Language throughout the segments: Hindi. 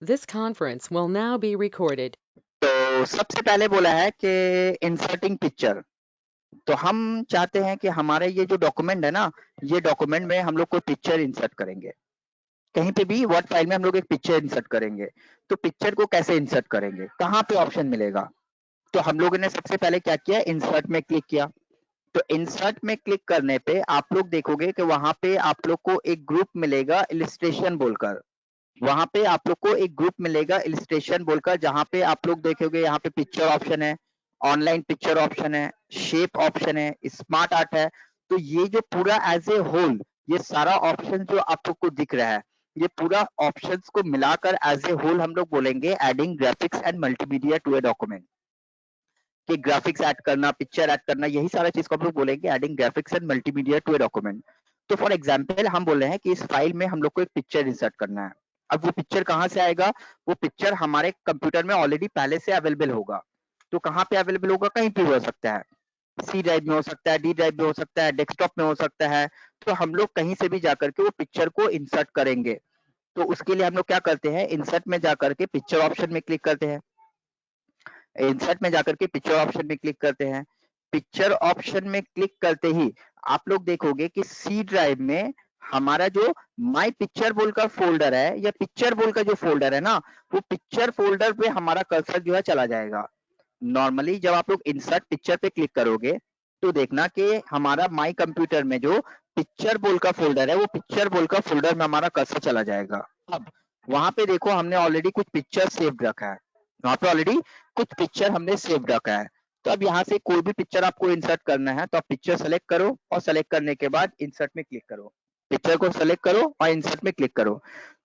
This conference will now be recorded. तो सबसे पहले बोला है कि इंसर्टिंग पिक्चर। तो हम चाहते हैं कि हमारे ये जो डॉक्यूमेंट है ना, ये डॉक्यूमेंट में हम लोग कोई पिक्चर इंसर्ट करेंगे। कहीं पे भी वर्ड फाइल में हम लोग एक पिक्चर इंसर्ट करेंगे। तो पिक्चर को कैसे इंसर्ट करेंगे, कहाँ पे ऑप्शन मिलेगा? तो हम लोगों ने सबसे पहले क्या किया, इंसर्ट में क्लिक किया। तो इंसर्ट में क्लिक करने पे आप लोग देखोगे कि वहां पे आप लोग को एक ग्रुप मिलेगा इलिस्ट्रेशन बोलकर। वहां पे आप लोग को एक ग्रुप मिलेगा इलिस्ट्रेशन बोलकर, जहां पे आप लोग देखोगे यहाँ पे पिक्चर ऑप्शन है, ऑनलाइन पिक्चर ऑप्शन है, शेप ऑप्शन है, स्मार्ट आर्ट है। तो ये जो पूरा एज ए होल, ये सारा ऑप्शन जो आप लोग को दिख रहा है, ये पूरा ऑप्शंस को मिलाकर एज ए होल हम लोग बोलेंगे adding graphics and multimedia to a document. कि ग्राफिक्स ऐड करना, पिक्चर ऐड करना, यही सारा चीज को हम लोग बोलेंगे adding graphics and multimedia to a document. तो फॉर एग्जांपल हम बोल रहे हैं कि इस फाइल में हम लोग को एक पिक्चर इंसर्ट करना है। अब वो पिक्चर कहाँ से आएगा? वो पिक्चर हमारे कंप्यूटर में ऑलरेडी पहले से अवेलेबल होगा। तो कहाँ पे अवेलेबल होगा? कहीं पे हो सकता है, सी ड्राइव में हो सकता है, डी ड्राइव में हो सकता है, डेस्कटॉप में हो सकता है। तो हम लोग कहीं से भी जाकर के वो पिक्चर को इंसर्ट करेंगे। तो उसके लिए हम लोग क्या करते हैं, इंसर्ट में जाकर के पिक्चर ऑप्शन में क्लिक करते हैं। इंसर्ट में जाकर के पिक्चर ऑप्शन में क्लिक करते हैं। पिक्चर ऑप्शन में क्लिक करते ही आप लोग देखोगे कि सी ड्राइव में हमारा जो माय पिक्चर बोलकर फोल्डर है, या पिक्चर बोलकर जो फोल्डर है ना, वो पिक्चर फोल्डर पे हमारा कर्सर जो है चला जाएगा। नॉर्मली जब आप लोग इंसर्ट पिक्चर पे क्लिक करोगे तो देखना कि हमारा माय कंप्यूटर में जो पिक्चर बोल का फोल्डर है, वो पिक्चर बोल का फोल्डर में हमारा कर्सर चला जाएगा। अब वहां पे देखो हमने ऑलरेडी कुछ पिक्चर सेव रखा है, वहां पे ऑलरेडी कुछ पिक्चर हमने सेव रखा है। तो अब यहाँ से कोई भी पिक्चर आपको इंसर्ट करना है तो आप पिक्चर सेलेक्ट करो, और सेलेक्ट करने के बाद इंसर्ट में क्लिक करो। पिक्चर को सेलेक्ट करो और इंसर्ट में क्लिक करो।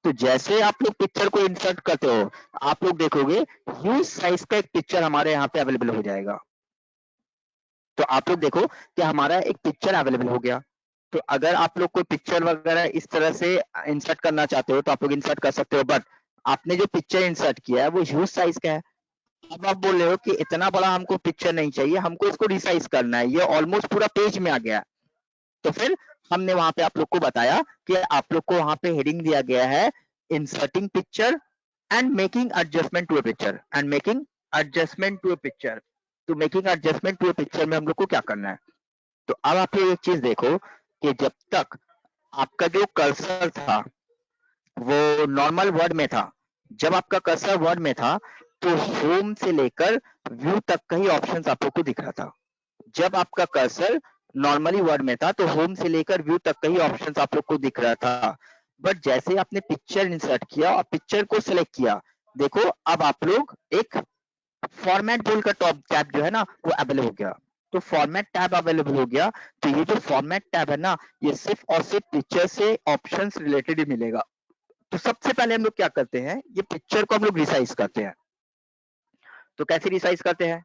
तो जैसे आप लोग पिक्चर को इंसर्ट करते हो, आप लोग देखोगे ह्यूज साइज का एक पिक्चर हमारे यहाँ पे अवेलेबल हो जाएगा। तो आप लोग देखो कि हमारा एक पिक्चर अवेलेबल हो गया। तो अगर आप लोग कोई पिक्चर वगैरह इस तरह से इंसर्ट करना चाहते हो तो आप लोग इंसर्ट कर सकते हो, बट आपने जो पिक्चर इंसर्ट किया है वो ह्यूज साइज का है। अब आप बोल रहे हो कि इतना बड़ा हमको पिक्चर नहीं चाहिए, हमको इसको रिसाइज करना है, ये ऑलमोस्ट पूरा पेज में आ गया। तो फिर हमने वहां पे आप लोग को बताया कि आप लोग को वहां पे हेडिंग दिया गया है inserting picture and making adjustment to a picture, and making adjustment to a picture. तो making adjustment to a picture में हम लोग को क्या करना है? तो अब आप ये एक चीज देखो कि जब तक आपका जो कर्सर था वो नॉर्मल वर्ड में था, जब आपका कर्सर वर्ड में था तो होम से लेकर व्यू तक का ही ऑप्शन आप लोग को दिख रहा था। जब आपका कर्सर नॉर्मली वर्ड में था तो होम से लेकर व्यू तक का ही ऑप्शन आप लोग को दिख रहा था। बट जैसे ही आपने पिक्चर इंसर्ट किया और पिक्चर को सिलेक्ट किया, देखो अब आप लोग एक फॉर्मेट बोल का टॉप टैब जो है ना वो अवेलेबल हो गया। तो फॉर्मेट टैब अवेलेबल हो गया। तो ये जो फॉर्मेट टैब है ना, ये सिर्फ और सिर्फ पिक्चर से ऑप्शंस रिलेटेड ही मिलेगा। तो सबसे पहले हम लोग क्या करते हैं, ये पिक्चर को हम लोग रिसाइज करते हैं। तो कैसे रिसाइज करते हैं?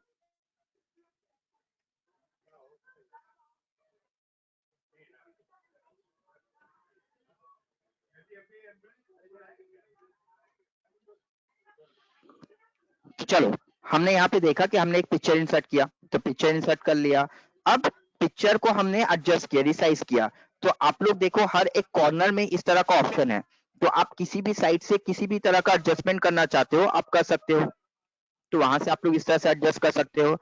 तो चलो, हमने यहाँ पे देखा कि हमने एक पिक्चर इंसर्ट किया, तो पिक्चर इंसर्ट कर लिया। अब पिक्चर को हमने एडजस्ट किया, रिसाइज किया। तो आप लोग देखो हर एक कॉर्नर में इस तरह का ऑप्शन है। तो आप किसी भी साइड से किसी भी तरह का एडजस्टमेंट करना चाहते हो आप कर सकते हो। तो वहां से आप लोग इस तरह से एडजस्ट कर सकते हो।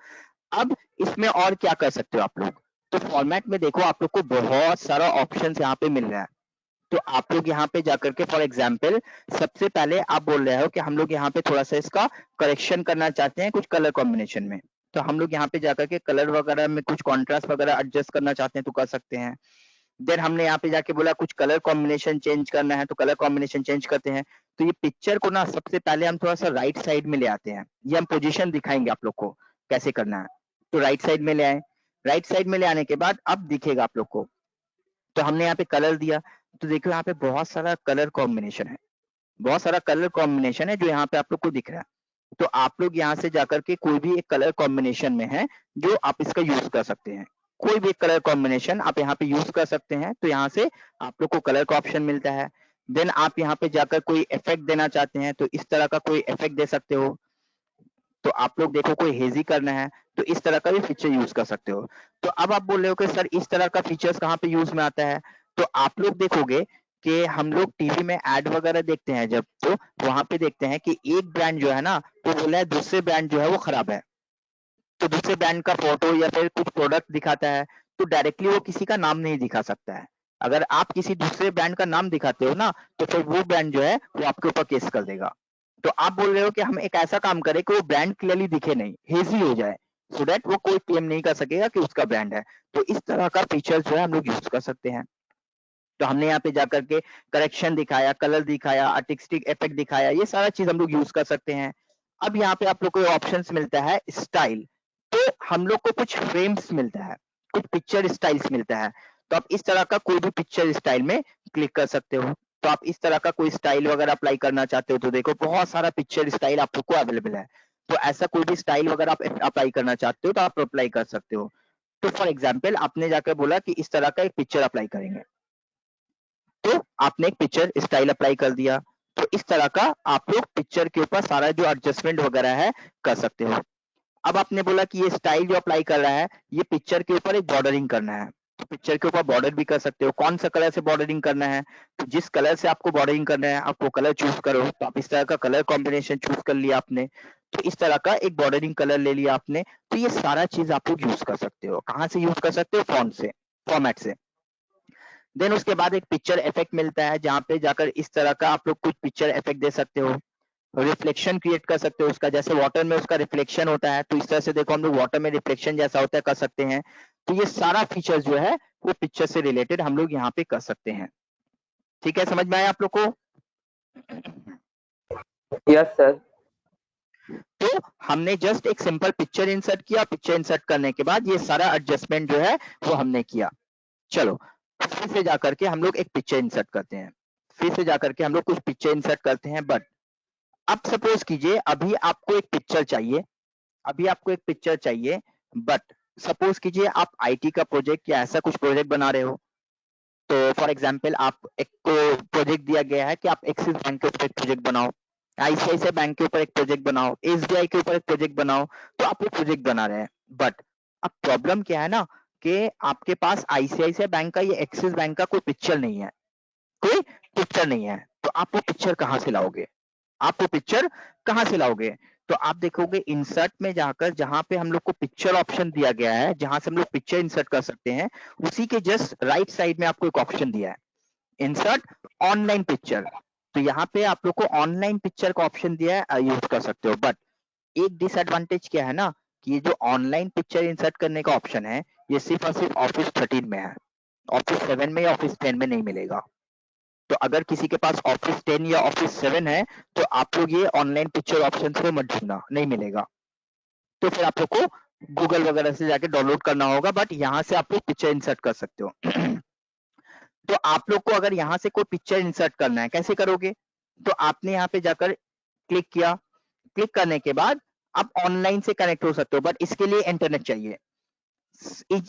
अब इसमें और क्या कर सकते हो आप लोग? तो फॉर्मेट में देखो आप लोग को बहुत सारा ऑप्शन यहाँ पे मिल रहा है। तो आप लोग यहाँ पे जाकर के फॉर एग्जाम्पल सबसे पहले आप बोल रहे हो कि हम लोग यहाँ पे थोड़ा सा इसका करेक्शन करना चाहते हैं कुछ कलर कॉम्बिनेशन में। तो हम लोग यहाँ पे जाकर के कलर वगैरह में कुछ कॉन्ट्रास्ट वगैरह एडजस्ट करना चाहते हैं तो कर सकते हैं। देन हमने यहाँ पे जाके बोला कुछ कलर कॉम्बिनेशन चेंज करना है तो कलर कॉम्बिनेशन चेंज करते हैं। तो ये पिक्चर को ना सबसे पहले हम थोड़ा सा राइट साइड में ले आते हैं। ये हम पोजीशन दिखाएंगे आप लोग को कैसे करना है। तो राइट साइड में ले आए। राइट साइड में ले आने के बाद अब दिखेगा आप लोग को। तो हमने यहाँ पे कलर दिया। तो देखो यहाँ पे बहुत सारा कलर कॉम्बिनेशन है, बहुत सारा कलर कॉम्बिनेशन है जो यहाँ पे आप लोग को दिख रहा है। तो आप लोग यहाँ से जाकर के कोई भी एक कलर कॉम्बिनेशन में है जो आप इसका यूज कर सकते हैं। कोई भी एक कलर कॉम्बिनेशन आप यहाँ पे यूज कर सकते हैं। तो यहाँ से आप लोग को कलर का ऑप्शन मिलता है। देन आप यहाँ पे जाकर कोई इफेक्ट देना चाहते हैं तो इस तरह का कोई इफेक्ट दे सकते हो। तो आप लोग देखो कोई हेजी करना है तो इस तरह का भी फीचर यूज कर सकते हो। तो अब आप बोल रहे हो कि सर इस तरह का फीचर्स कहाँ पे यूज में आता है? तो आप लोग देखोगे कि हम लोग टीवी में एड वगैरह देखते हैं जब, तो वहां पे देखते हैं कि एक ब्रांड जो है ना वो बोला है दूसरे ब्रांड जो है वो खराब है, तो दूसरे ब्रांड का फोटो या फिर कुछ प्रोडक्ट दिखाता है, तो डायरेक्टली वो किसी का नाम नहीं दिखा सकता है। अगर आप किसी दूसरे ब्रांड का नाम दिखाते हो ना, तो फिर वो ब्रांड जो है वो आपके ऊपर केस कर देगा। तो आप बोल रहे हो कि हम एक ऐसा काम करें कि वो ब्रांड क्लियरली दिखे नहीं, हेजी हो जाए, सो दैट वो कोई क्लेम नहीं कर सकेगा कि उसका ब्रांड है। तो इस तरह का फीचर जो है हम लोग यूज कर सकते हैं। तो हमने यहाँ पे जाकर के करेक्शन दिखाया, कलर दिखाया, आर्टिस्टिक इफेक्ट दिखाया, ये सारा चीज हम लोग यूज कर सकते हैं। अब यहाँ पे आप लोग को ऑप्शंस मिलता है स्टाइल, तो हम लोग को कुछ फ्रेम्स मिलता है, कुछ पिक्चर स्टाइल्स मिलता है। तो आप इस तरह का कोई भी पिक्चर स्टाइल में क्लिक कर सकते हो। तो आप इस तरह का कोई स्टाइल वगैरह अप्लाई करना चाहते हो तो देखो बहुत सारा पिक्चर स्टाइल आप लोग को अवेलेबल है। तो ऐसा कोई भी स्टाइल वगैरह आप अप्लाई करना चाहते हो तो आप अप्लाई कर सकते हो। तो फॉर एग्जाम्पल आपने जाकर बोला कि इस तरह का एक पिक्चर अप्लाई करेंगे, तो आपने एक पिक्चर स्टाइल अप्लाई कर दिया। तो इस तरह का आप लोग पिक्चर के ऊपर सारा जो एडजस्टमेंट वगैरह है कर सकते हो। अब आपने बोला कि ये स्टाइल जो अप्लाई कर रहा है ये पिक्चर के ऊपर एक बॉर्डरिंग करना है, तो पिक्चर के ऊपर बॉर्डर भी कर सकते हो। कौन सा कलर से बॉर्डरिंग करना है, तो जिस कलर से आपको बॉर्डरिंग करना है आप वो कलर चूज करो। तो आप इस तरह का कलर कॉम्बिनेशन चूज कर लिया आपने, तो इस तरह का एक बॉर्डरिंग कलर ले लिया आपने। तो ये सारा चीज आप लोग यूज कर सकते हो। कहाँ से यूज कर सकते हो, फॉन्ट से, फॉर्मेट से। देन उसके बाद एक पिक्चर इफेक्ट मिलता है जहाँ पे जाकर इस तरह का आप लोग कुछ पिक्चर इफेक्ट दे सकते हो, रिफ्लेक्शन क्रिएट कर सकते हो उसका, जैसे वाटर में उसका रिफ्लेक्शन होता है तो इस तरह से देखो हम लोग वाटर में रिफ्लेक्शन जैसा होता है कर सकते हैं। तो ये सारा फीचर जो है वो पिक्चर से रिलेटेड हम लोग यहाँ पे कर सकते हैं। ठीक है, समझ में आया आप लोग को? Yes sir. तो हमने जस्ट एक सिंपल पिक्चर इंसर्ट किया, पिक्चर इंसर्ट करने के बाद ये सारा एडजस्टमेंट जो है वो हमने किया। चलो फिर से जाकर के हम लोग एक पिक्चर इंसर्ट करते हैं, फिर से जाकर के हम लोग कुछ पिक्चर इंसर्ट करते हैं। बट अब सपोज कीजिए अभी आपको एक पिक्चर चाहिए, अभी आपको एक पिक्चर चाहिए, बट सपोज कीजिए आप आईटी का प्रोजेक्ट या ऐसा कुछ प्रोजेक्ट बना रहे हो। तो फॉर एग्जांपल आप एक को प्रोजेक्ट दिया गया है कि आप एक्सिस बैंक के ऊपर एक प्रोजेक्ट बनाओ, आईसीआईसीआई बैंक के ऊपर एक प्रोजेक्ट बनाओ, एसबीआई के ऊपर एक प्रोजेक्ट बनाओ। तो आप वो प्रोजेक्ट बना रहे हैं, बट अब प्रॉब्लम क्या है ना कि आपके पास आईसीआईसीआई बैंक का या एक्सिस बैंक का कोई पिक्चर नहीं है, कोई पिक्चर नहीं है। तो आप वो पिक्चर कहाँ से लाओगे, आप वो पिक्चर कहाँ से लाओगे? तो आप देखोगे इंसर्ट में जाकर जहां पे हम लोग को पिक्चर ऑप्शन दिया गया है, जहां से हम लोग पिक्चर इंसर्ट कर सकते हैं, उसी के जस्ट राइट साइड में आपको एक ऑप्शन दिया है, इंसर्ट ऑनलाइन पिक्चर। तो यहाँ पे आप लोग को ऑनलाइन पिक्चर का ऑप्शन दिया है, यूज कर सकते हो। बट एक डिसएडवांटेज क्या है ना कि ये जो ऑनलाइन पिक्चर इंसर्ट करने का ऑप्शन है ये सिर्फ और सिर्फ ऑफिस 13 में है, ऑफिस 7 में या ऑफिस 10 में नहीं मिलेगा। तो अगर किसी के पास ऑफिस 10 या ऑफिस 7 है तो आप लोग ये ऑनलाइन पिक्चर ऑप्शन को मत ढूंढना, नहीं मिलेगा। तो फिर आप लोग को गूगल वगैरह से जाके डाउनलोड करना होगा, बट यहाँ से आप लोग पिक्चर इंसर्ट कर सकते हो। तो आप लोग को अगर यहाँ से कोई पिक्चर इंसर्ट करना है कैसे करोगे? तो आपने यहाँ पे जाकर क्लिक किया, क्लिक करने के बाद आप ऑनलाइन से कनेक्ट हो सकते हो, बट इसके लिए इंटरनेट चाहिए।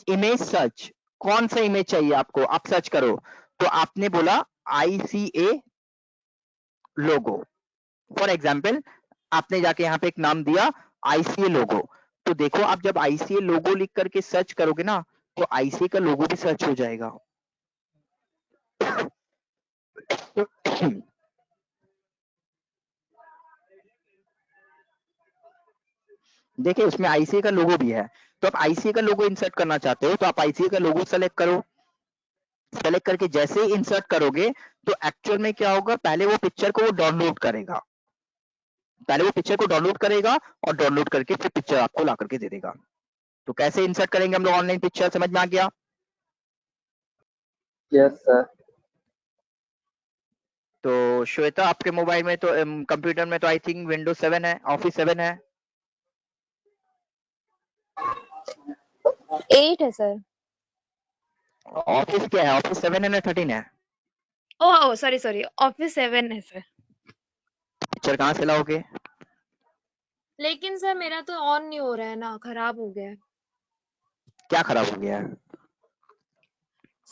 इमेज सर्च, कौन सा इमेज चाहिए आपको, आप सर्च करो। तो आपने बोला आईसीए लोगो, फॉर एग्जाम्पल आपने जाके यहाँ पे एक नाम दिया आईसीए लोगो। तो देखो आप जब आईसीए लोगो लिख करके सर्च करोगे ना तो आईसीए का लोगो भी सर्च हो जाएगा। देखिए उसमें आईसीए का लोगो भी है। तो आप आईसीए का लोगो इंसर्ट करना चाहते हो तो आप आईसीए का लोगो सेलेक्ट करो, सेलेक्ट करके जैसे ही इंसर्ट करोगे तो एक्चुअल में क्या होगा, पहले वो पिक्चर को वो डाउनलोड करेगा, पहले वो पिक्चर को डाउनलोड करेगा और डाउनलोड करके फिर पिक्चर आपको ला करके दे देगा। तो कैसे इंसर्ट करेंगे हम लोग ऑनलाइन पिक्चर, समझ में आ गया? Yes sir. तो श्वेता आपके मोबाइल में तो कंप्यूटर में तो आई थिंक विंडोज 7 है, ऑफिस 7 है। 8 है सर। ऑफिस क्या है, ऑफिस 7 है ना 13 है? ओह सॉरी सॉरी, ऑफिस 7 है सर। पिक्चर कहाँ से लाओगे? लेकिन सर मेरा तो ऑन नहीं हो रहा है ना, खराब हो गया है क्या खराब हो गया है?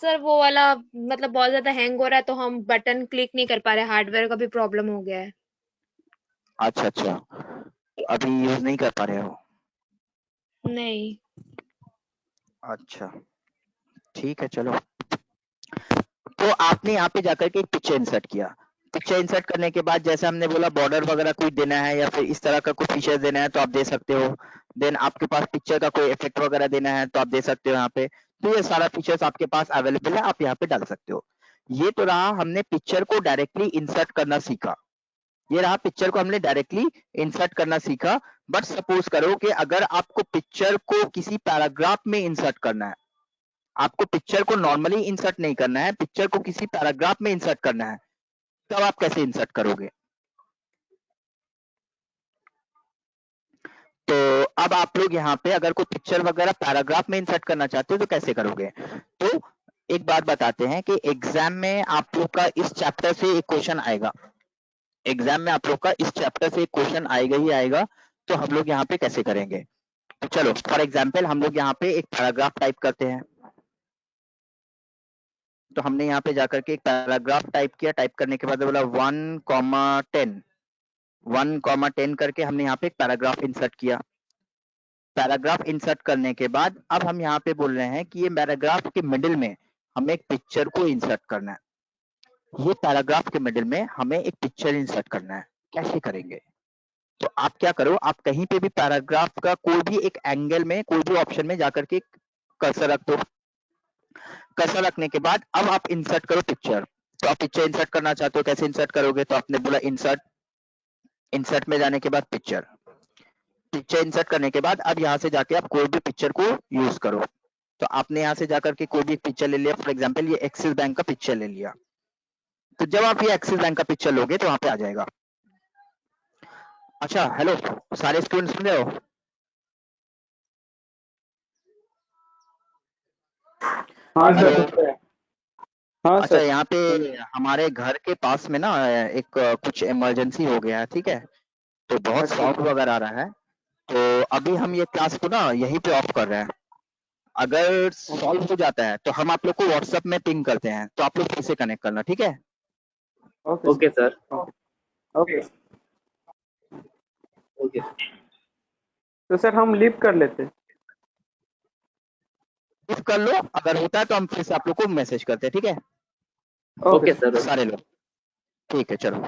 सर। वो वाला मतलब बहुत ज्यादा हैंग हो रहा है तो हम बटन क्लिक नहीं कर पा रहे, हार्डवेयर का भी प्रॉब्लम हो गया है। अच्छा अच्छा, अभी यूज नहीं कर पा रहे हो? नहीं। अच्छा ठीक है चलो। तो आपने यहाँ पे जाकर के एक पिक्चर इंसर्ट किया। पिक्चर इंसर्ट करने के बाद जैसे हमने बोला बॉर्डर वगैरह कोई देना है या फिर इस तरह का कोई फीचर देना है तो आप दे सकते हो। देन आपके पास पिक्चर का कोई इफेक्ट वगैरह देना है तो आप दे सकते हो यहाँ पे। तो ये सारा फीचर्स आपके पास अवेलेबल है, आप यहाँ पे डाल सकते हो। ये तो रहा हमने पिक्चर को डायरेक्टली इंसर्ट करना सीखा। ये रहा पिक्चर को हमने डायरेक्टली इंसर्ट करना सीखा। बट सपोज करो कि अगर आपको पिक्चर को किसी पैराग्राफ में इंसर्ट करना है, आपको पिक्चर को नॉर्मली इंसर्ट नहीं करना है, पिक्चर को किसी पैराग्राफ में इंसर्ट करना है, तब आप कैसे इंसर्ट करोगे? तो अब आप लोग यहाँ पे अगर कोई पिक्चर वगैरह पैराग्राफ में इंसर्ट करना चाहते हो तो कैसे करोगे? तो एक बात बताते हैं कि एग्जाम में आप लोग का इस चैप्टर से एक क्वेश्चन आएगा। एग्जाम में आप लोग का इस चैप्टर से एक क्वेश्चन आएगा ही आएगा। तो हम लोग यहाँ पे कैसे करेंगे? तो चलो फॉर एग्जाम्पल हम लोग यहाँ पे एक पैराग्राफ टाइप करते हैं। तो हमने यहाँ पे जाकर के एक पैराग्राफ टाइप किया। टाइप करने के बाद बोला 1,10 1,10 करके हमने यहाँ पे एक पैराग्राफ इंसर्ट किया। पैराग्राफ इंसर्ट करने के बाद अब हम यहाँ पे बोल रहे हैं कि ये पैराग्राफ के मिडिल में हमें एक पिक्चर को इंसर्ट करना है। ये पैराग्राफ के मिडिल में हमें एक पिक्चर इंसर्ट करना है। कैसे करेंगे? तो आप क्या करो, आप कहीं पे भी पैराग्राफ का कोई भी एक एंगल में कोई भी ऑप्शन में जाकर के कर्सर रख दो। कर्सर रखने के बाद अब आप इंसर्ट करो पिक्चर। तो आप पिक्चर इंसर्ट करना चाहते हो, कैसे इंसर्ट करोगे? तो आपने बोला इंसर्ट, इंसर्ट में जाने के बाद पिक्चर, पिक्चर इंसर्ट करने के बाद अब यहाँ से जाके आप कोई भी पिक्चर को यूज करो। तो आपने यहाँ से जाकर के कोई भी पिक्चर ले लिया। फॉर एग्जाम्पल ये एक्सिस बैंक का पिक्चर ले लिया। तो जब आप ये एक्सिस बैंक का पिक्चर लोगे तो वहां पे आ जाएगा। अच्छा हेलो, सारे स्टूडेंट सुन रहे हो? हाँ हेलो। सर। हाँ अच्छा सर। यहाँ पे हमारे घर के पास में ना एक कुछ इमरजेंसी हो गया है, ठीक है? तो बहुत अच्छा साउंड वगैरह आ रहा है। तो अभी हम ये क्लास को ना यहीं पे ऑफ कर रहे हैं। अगर सॉल्व हो जाता है तो हम आप लोग को व्हाट्सएप में पिंग करते हैं, तो आप लोग फिर से कनेक्ट करना, ठीक है? Okay okay sir. Okay. Okay तो सर हम लीव कर लेते हैं। If कर लो, अगर होता है तो हम फिर से आप लोग को मैसेज करते हैं, ठीक है? Okay sir. सारे लोग, ठीक है चलो।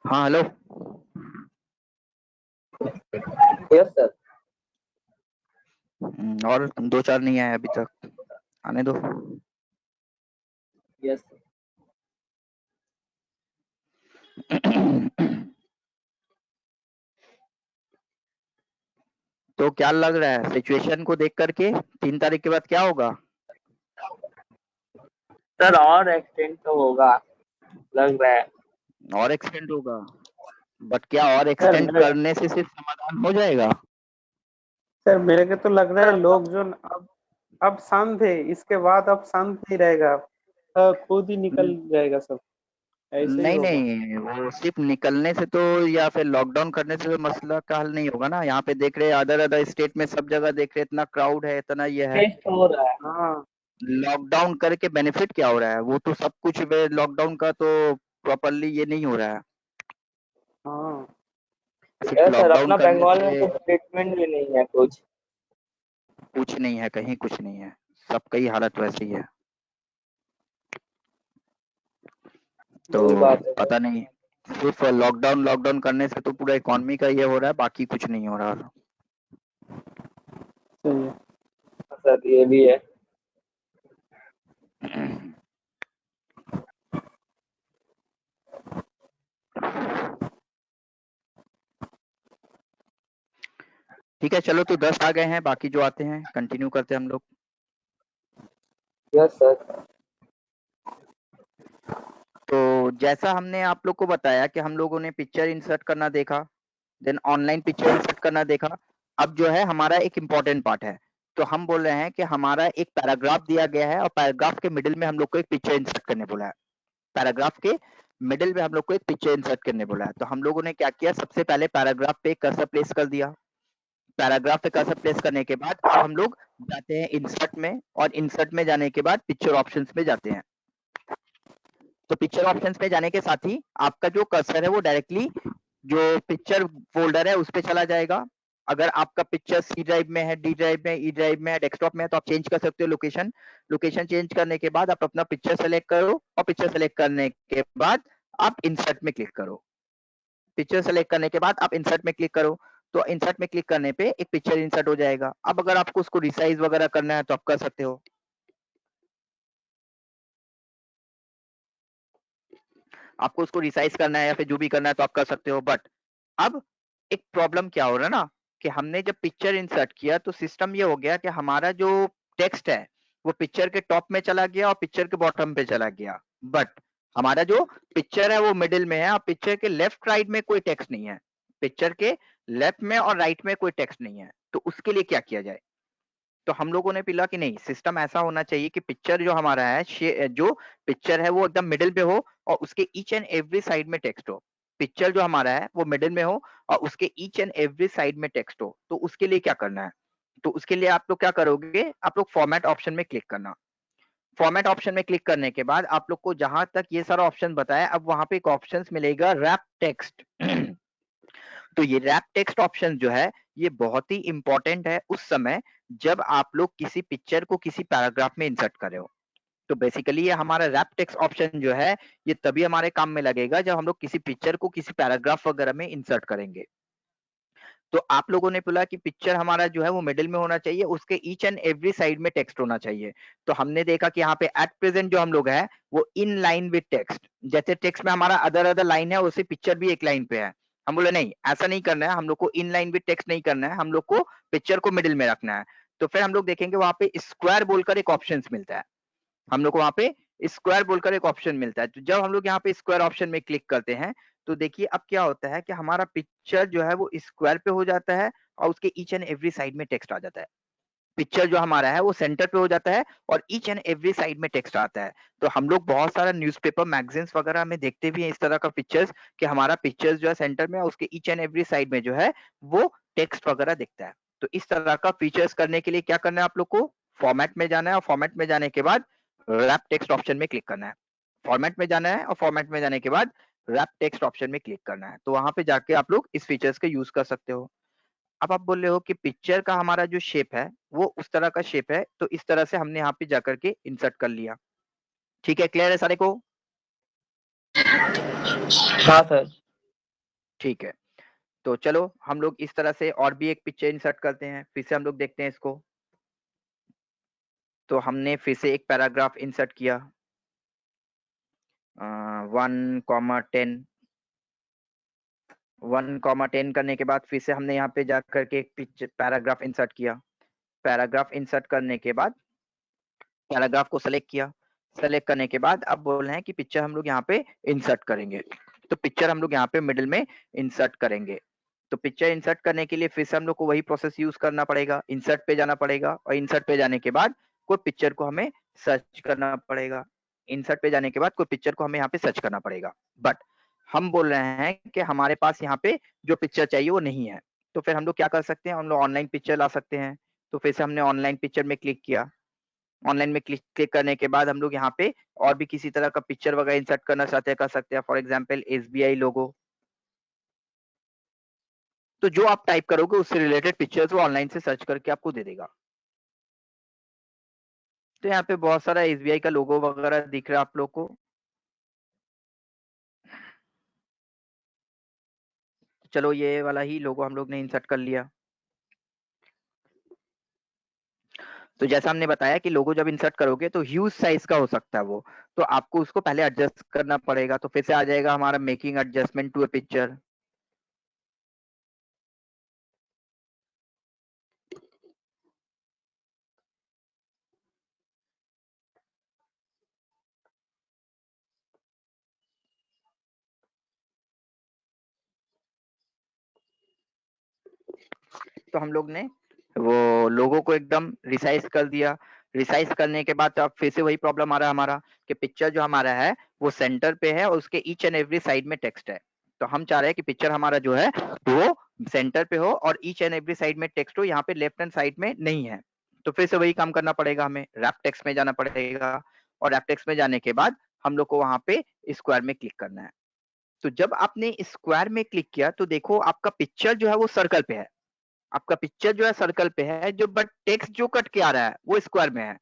हाँ हेलो। Yes sir. और 2-4 नहीं आए अभी तक, आने दो। यस तो क्या लग रहा है सिचुएशन को देख करके 3 तारीख के बाद क्या होगा? सर, और एक्सटेंड तो होगा लग रहा है। और एक्सटेंड होगा, बट क्या और सर एक्सटेंड मेरे करने से सिर्फ समाधान हो जाएगा? सर मेरे को तो लग रहा है लोग जो अब शांत है, इसके बाद अब शांत नहीं रहेगा, खुद ही निकल जाएगा सब, ऐसे ही नहीं होगा। नहीं, वो सिर्फ निकलने से तो या फिर लॉकडाउन करने से तो मसला का हल नहीं होगा ना। यहाँ पे देख रहे अदर स्टेट में सब जगह देख रहे इतना क्राउड है, इतना ये है। टेस्ट हो रहा है। हाँ लॉकडाउन करके बेनिफिट क्या हो रहा है? वो तो सब कुछ लॉकडाउन का तो प्रॉपरली ये नहीं हो रहा है। हाँ सिर्फ यार सर, लॉकडाउन अपना करने बंगाल में से कुछ ट्रीटमेंट भी नहीं है कुछ। कुछ नहीं है, कहीं कुछ नहीं है, सबका ही हालत वैसी है। तो वही बात है सर। पता नहीं, सिर्फ लॉकडाउन लॉकडाउन करने से तो पूरा इकोनॉमी का ये हो रहा है, बाकी कुछ नहीं हो रहा। सही है। सर ये भी है। ठीक है, चलो तो 10 आ गए हैं, बाकी जो आते हैं कंटिन्यू करते हैं हम लोग। Yes sir. तो जैसा हमने आप लोग को बताया कि हम लोगों ने पिक्चर इंसर्ट करना देखा, देन ऑनलाइन पिक्चर इंसर्ट करना देखा। अब जो है हमारा एक इम्पोर्टेंट पार्ट है, तो हम बोल रहे हैं कि हमारा एक पैराग्राफ दिया गया है और पैराग्राफ के मिडिल में हम लोग को एक पिक्चर इंसर्ट करने बोला है। पैराग्राफ के मिडिल में हम लोग को एक पिक्चर इंसर्ट करने बोला है। तो हम लोगों ने क्या किया, सबसे पहले पैराग्राफ पे कर्सर प्लेस कर दिया। पैराग्राफ पे कर्सर प्लेस करने के बाद अब हम लोग जाते हैं इंसर्ट में, और इंसर्ट में जाने के बाद पिक्चर ऑप्शंस में जाते हैं। तो पिक्चर ऑप्शंस में जाने के साथ ही आपका जो कर्सर है वो डायरेक्टली जो पिक्चर फोल्डर है उस पे चला जाएगा। अगर आपका पिक्चर सी ड्राइव में है, डी ड्राइव में, ई ड्राइव में है, डेस्कटॉप में है, तो आप चेंज कर सकते हो लोकेशन। लोकेशन चेंज करने के बाद आप अपना पिक्चर सेलेक्ट करो, और पिक्चर सेलेक्ट करने के बाद आप इंसर्ट में क्लिक करो। पिक्चर सेलेक्ट करने के बाद आप इंसर्ट में क्लिक करो। तो इंसर्ट में क्लिक करने पे एक पिक्चर इंसर्ट हो जाएगा। अब अगर आपको उसको रिसाइज वगैरह करना है तो आप कर सकते हो। आपको उसको रिसाइज करना है या फिर जो भी करना है तो आप कर सकते हो। बट अब एक प्रॉब्लम क्या हो रहा है ना, कि हमने जब पिक्चर इंसर्ट किया तो सिस्टम ये हो गया कि हमारा जो टेक्स्ट है वो पिक्चर के टॉप में चला गया और पिक्चर के बॉटम पे चला गया। बट हमारा जो पिक्चर है वो मिडिल में है, और पिक्चर के लेफ्ट राइट में कोई टेक्स्ट नहीं है। पिक्चर के लेफ्ट में और राइट में कोई टेक्स्ट नहीं है। तो उसके लिए क्या किया जाए? तो हम लोगों ने बोला कि नहीं, सिस्टम ऐसा होना चाहिए कि पिक्चर जो हमारा है, जो पिक्चर है वो एकदम मिडिल पे हो और उसके ईच एंड एवरी साइड में टेक्स्ट हो। पिक्चर जो हमारा है वो मिडिल में हो और उसके ईच एंड एवरी साइड में टेक्स्ट हो। तो उसके लिए क्या करना है? तो उसके लिए आप लोग क्या करोगे, आप लोग फॉर्मेट ऑप्शन में क्लिक करना। फॉर्मेट ऑप्शन में क्लिक करने के बाद आप लोग को जहां तक ये सारा ऑप्शन बताया, अब वहां पे एक ऑप्शन मिलेगा रैप टेक्स्ट। तो ये रैप टेक्स्ट ऑप्शन जो है ये बहुत ही इंपॉर्टेंट है उस समय जब आप लोग किसी पिक्चर को किसी पैराग्राफ में इंसर्ट कर रहे हो। तो बेसिकली ये हमारा रैप टेक्स्ट ऑप्शन जो है ये तभी हमारे काम में लगेगा जब हम लोग किसी पिक्चर को किसी पैराग्राफ वगैरह में इंसर्ट करेंगे। तो आप लोगों ने बोला कि पिक्चर हमारा जो है वो मिडिल में होना चाहिए, उसके ईच एंड एवरी साइड में टेक्स्ट होना चाहिए। तो हमने देखा कि यहाँ पे एट प्रेजेंट जो हम लोग है वो इन लाइन विद टेक्स्ट, जैसे टेक्स्ट में हमारा अदर अदर लाइन है वैसे पिक्चर भी एक लाइन पे है। हम बोले नहीं, ऐसा नहीं करना है, हम लोग को इन लाइन विद टेक्स्ट नहीं करना है, हम लोग को पिक्चर को मिडिल में रखना है। तो फिर हम लोग देखेंगे वहां पे स्क्वायर बोलकर एक ऑप्शन मिलता है। हम लोग को वहां पे स्क्वायर बोलकर एक ऑप्शन मिलता है। तो जब हम लोग यहाँ पे स्क्वायर ऑप्शन में क्लिक करते हैं तो देखिए अब क्या होता है कि हमारा पिक्चर जो है वो स्क्वायर पे हो जाता है और उसके ईच एंड एवरी साइड में टेक्स्ट आ जाता है। पिक्चर जो हमारा है वो सेंटर पे हो जाता है और ईच एंड एवरी साइड में टेक्स्ट आता है। तो हम लोग बहुत सारा न्यूज़पेपर मैगजीन्स वगैरह में देखते भी हैं इस तरह का पिक्चर्स, कि हमारा पिक्चर्स जो है सेंटर में और उसके ईच एंड एवरी साइड में जो है वो टेक्स्ट वगैरह दिखता है। तो इस तरह का फीचर्स करने के लिए क्या करना है आप लोग को, फॉर्मेट में जाना है और फॉर्मेट में जाने के बाद रैप टेक्स्ट ऑप्शन में क्लिक करना है। फॉर्मेट में जाना है और फॉर्मेट में जाने के बाद रैप टेक्स्ट ऑप्शन में क्लिक करना है। तो वहां पे जाके आप लोग इस फीचर्स का यूज कर सकते हो। अब आप बोल रहे हो कि पिक्चर का हमारा जो शेप है वो उस तरह का शेप है, तो इस तरह से हमने यहाँ पे जाकर के इंसर्ट कर लिया। ठीक है, क्लियर है सारे को? हाँ सर। ठीक है, तो चलो हम लोग इस तरह से और भी एक पिक्चर इंसर्ट करते हैं। फिर से हम लोग देखते हैं इसको। तो हमने फिर से एक पैराग्राफ इंसर्ट किया 1,10 1,10 करने के बाद फिर से हमने यहाँ पे जा करके एक पैराग्राफ इंसर्ट किया। पैराग्राफ इंसर्ट करने के बाद पैराग्राफ को सेलेक्ट किया। सेलेक्ट करने के बाद अब बोल रहे हैं कि पिक्चर हम लोग यहाँ पे इंसर्ट करेंगे। तो पिक्चर हम लोग यहाँ पे मिडिल में इंसर्ट करेंगे। तो पिक्चर इंसर्ट करने के लिए फिर से हम लोग को वही प्रोसेस यूज करना पड़ेगा। इंसर्ट पे जाना पड़ेगा और इंसर्ट पे जाने के बाद कोई पिक्चर को हमें सर्च करना पड़ेगा। इंसर्ट पे जाने के बाद कोई पिक्चर को हमें यहाँ पे सर्च करना पड़ेगा। बट हम बोल रहे हैं कि हमारे पास यहाँ पे जो पिक्चर चाहिए वो नहीं है। तो फिर हम लोग क्या कर सकते हैं, हम लोग ऑनलाइन पिक्चर ला सकते हैं। तो फिर से हमने ऑनलाइन पिक्चर में क्लिक किया। ऑनलाइन में क्लिक करने के बाद हम लोग यहाँ पे और भी किसी तरह का पिक्चर वगैरह इंसर्ट करना चाहते हैं कर सकते हैं। फॉर एग्जांपल SBI लोगो। तो जो आप टाइप करोगे उससे रिलेटेड पिक्चर्स वो ऑनलाइन से सर्च करके आपको दे देगा। तो यहाँ पे बहुत सारा SBI का लोगो वगैरह दिख रहा है आप लोग को। चलो ये वाला ही लोगो हम लोग ने इंसर्ट कर लिया। तो जैसा हमने बताया कि लोगो जब इंसर्ट करोगे तो ह्यूज साइज का हो सकता है वो, तो आपको उसको पहले एडजस्ट करना पड़ेगा। तो फिर से आ जाएगा हमारा making adjustment to a picture. तो हम लोग ने वो लोगो को एकदम रिसाइज कर दिया। रिसाइज करने के बाद अब फिर से वही प्रॉब्लम आ रहा है हमारा कि पिक्चर जो हमारा है वो सेंटर पे है और उसके ईच एंड एवरी साइड में टेक्स्ट है। तो हम चाह रहे हैं कि पिक्चर हमारा जो है वो सेंटर पे हो और ईच एंड एवरी साइड में टेक्स्ट हो, यहाँ पे लेफ्ट हैंड साइड में नहीं है। तो फिर से वही काम करना पड़ेगा, हमें रैप टेक्स्ट में जाना पड़ेगा और रैप टेक्स्ट में जाने के बाद हम लोग को वहां पे स्क्वायर में क्लिक करना है। तो जब आपने स्क्वायर में क्लिक किया तो देखो आपका पिक्चर जो है वो सर्कल पे है। आपका पिक्चर जो है सर्कल पे है, जो बट टेक्स्ट जो कट के आ रहा है वो स्क्वायर में है।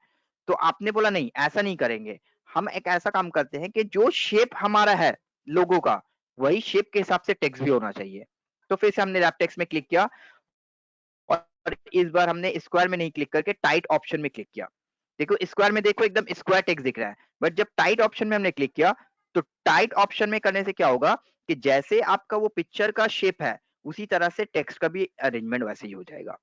तो आपने बोला नहीं ऐसा नहीं करेंगे, हम एक ऐसा काम करते हैं कि जो शेप हमारा है लोगो का वही शेप के हिसाब से टेक्स्ट भी होना चाहिए। तो फिर से हमने रैप टेक्स्ट में क्लिक किया और इस बार हमने स्क्वायर में नहीं क्लिक करके टाइट ऑप्शन में क्लिक किया। देखो स्क्वायर में देखो एकदम स्क्वायर टेक्स्ट दिख रहा है, बट जब टाइट ऑप्शन में हमने क्लिक किया तो टाइट ऑप्शन में करने से क्या होगा कि जैसे आपका वो पिक्चर का शेप है उसी तरह से टेक्स्ट का भी अरेंजमेंट वैसे ही हो जाएगा।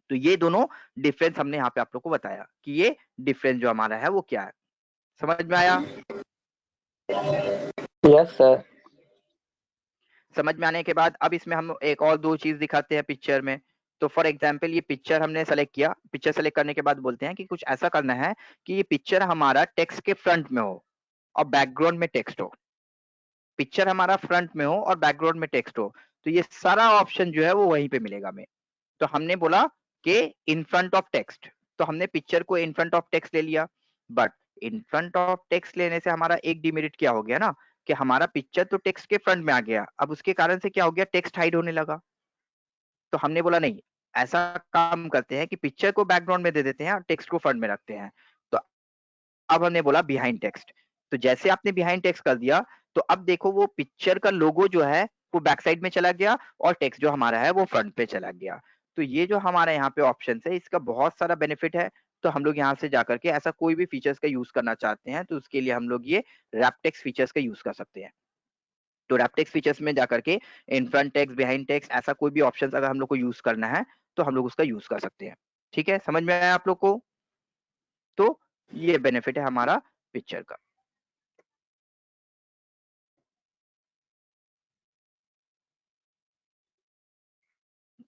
तो ये दोनों डिफरेंस हमने यहाँ पे आप लोग को बताया कि ये डिफरेंस जो हमारा है वो क्या है। समझ में आया? Yes sir. समझ में आने के बाद अब इसमें हम एक और दो चीज दिखाते हैं पिक्चर में। तो फॉर एग्जाम्पल ये पिक्चर हमने सेलेक्ट किया। पिक्चर सेलेक्ट करने के बाद बोलते हैं कि कुछ ऐसा करना है कि ये पिक्चर हमारा टेक्स्ट के फ्रंट में हो और बैकग्राउंड में टेक्स्ट हो। पिक्चर हमारा फ्रंट में हो और बैकग्राउंड में टेक्स्ट हो। तो ये सारा ऑप्शन जो है वो वहीं पे मिलेगा हमें। तो हमने बोला कि इन फ्रंट ऑफ टेक्स्ट, तो हमने पिक्चर को इन फ्रंट ऑफ टेक्स्ट ले लिया। But in front of text लेने से हमारा एक डिमेरिट क्या हो गया ना कि हमारा पिक्चर तो टेक्स्ट के फ्रंट में आ गया, अब उसके कारण से क्या हो गया टेक्स्ट हाइड होने लगा। तो हमने बोला नहीं ऐसा काम करते हैं कि पिक्चर को बैकग्राउंड में दे देते हैं और टेक्स्ट को फ्रंट में रखते हैं। तो अब हमने बोला बिहाइंड टेक्स्ट। तो जैसे आपने बिहाइंड टेक्स्ट कर दिया तो अब देखो वो पिक्चर का लोगो जो है वो बैक साइड में चला गया और टेक्स्ट जो हमारा है वो फ्रंट पे चला गया। तो ये जो हमारा यहाँ पे ऑप्शन है इसका बहुत सारा बेनिफिट है। तो हम लोग यहाँ से जाकर के ऐसा कोई भी फीचर्स का यूज करना चाहते हैं तो उसके लिए हम लोग ये रैप टेक्स्ट फीचर्स का यूज कर सकते हैं। तो रैप टेक्स्ट फीचर्स में जाकर के in front text behind text ऐसा कोई भी ऑप्शन अगर हम लोग को यूज करना है तो हम लोग उसका यूज कर सकते हैं। ठीक है, समझ में आया आप लोग को? तो ये बेनिफिट है हमारा पिक्चर का।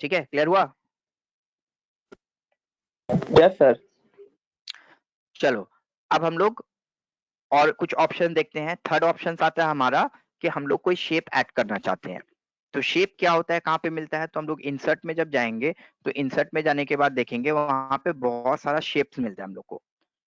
ठीक है, क्लियर हुआ? Yes sir. चलो अब हम लोग और कुछ ऑप्शन देखते हैं। थर्ड ऑप्शन आता है हमारा कि हम लोग कोई शेप ऐड करना चाहते हैं। तो शेप क्या होता है, कहाँ पे मिलता है? तो हम लोग इंसर्ट में जब जाएंगे तो इंसर्ट में जाने के बाद देखेंगे वहां पे बहुत सारा शेप्स मिलता है हम लोग को।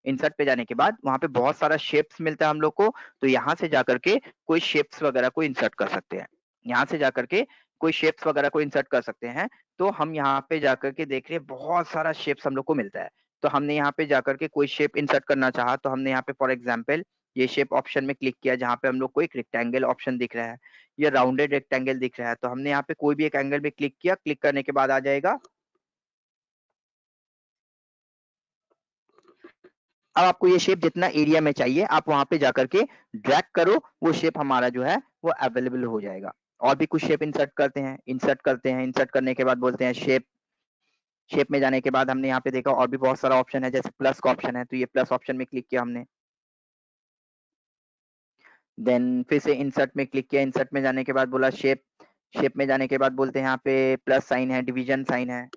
इंसर्ट पे जाने के बाद वहां पे बहुत सारा शेप्स मिलता है हम लोग को। तो यहाँ से जाकर के कोई शेप्स वगैरह को इंसर्ट कर सकते हैं। यहाँ से जाकर के कोई शेप्स वगैरह को इंसर्ट कर सकते हैं। तो हम यहाँ पे जाकर के देख रहे हैं बहुत सारा शेप्स हम लोग को मिलता है। तो हमने यहाँ पे जाकर के कोई शेप इंसर्ट करना चाहा तो हमने यहाँ पे फॉर एग्जाम्पल ये शेप ऑप्शन में क्लिक किया जहाँ पे हम लोग को एक रेक्टेंगल ऑप्शन दिख रहा है, ये राउंडेड रेक्टेंगल दिख रहा है, तो हमने यहाँ पे कोई भी एक एंगल में क्लिक किया, क्लिक करने के बाद आ जाएगा। अब आपको ये शेप जितना एरिया में चाहिए आप वहां पे जाकर के ड्रैग करो, वो शेप हमारा जो है वो अवेलेबल हो जाएगा। और भी कुछ शेप इंसर्ट करते हैं, इंसर्ट करने के बाद बोलते हैं शेप। शेप में जाने के बाद हमने यहाँ पे देखा और भी बहुत सारा ऑप्शन है, जैसे प्लस का ऑप्शन है, तो ये प्लस ऑप्शन में क्लिक किया हमने। देन फिर से इंसर्ट में क्लिक किया, इंसर्ट में जाने के बाद बोला शेप। शेप में जाने के बाद बोलते हैं यहाँ पे प्लस साइन है, डिवीजन साइन है।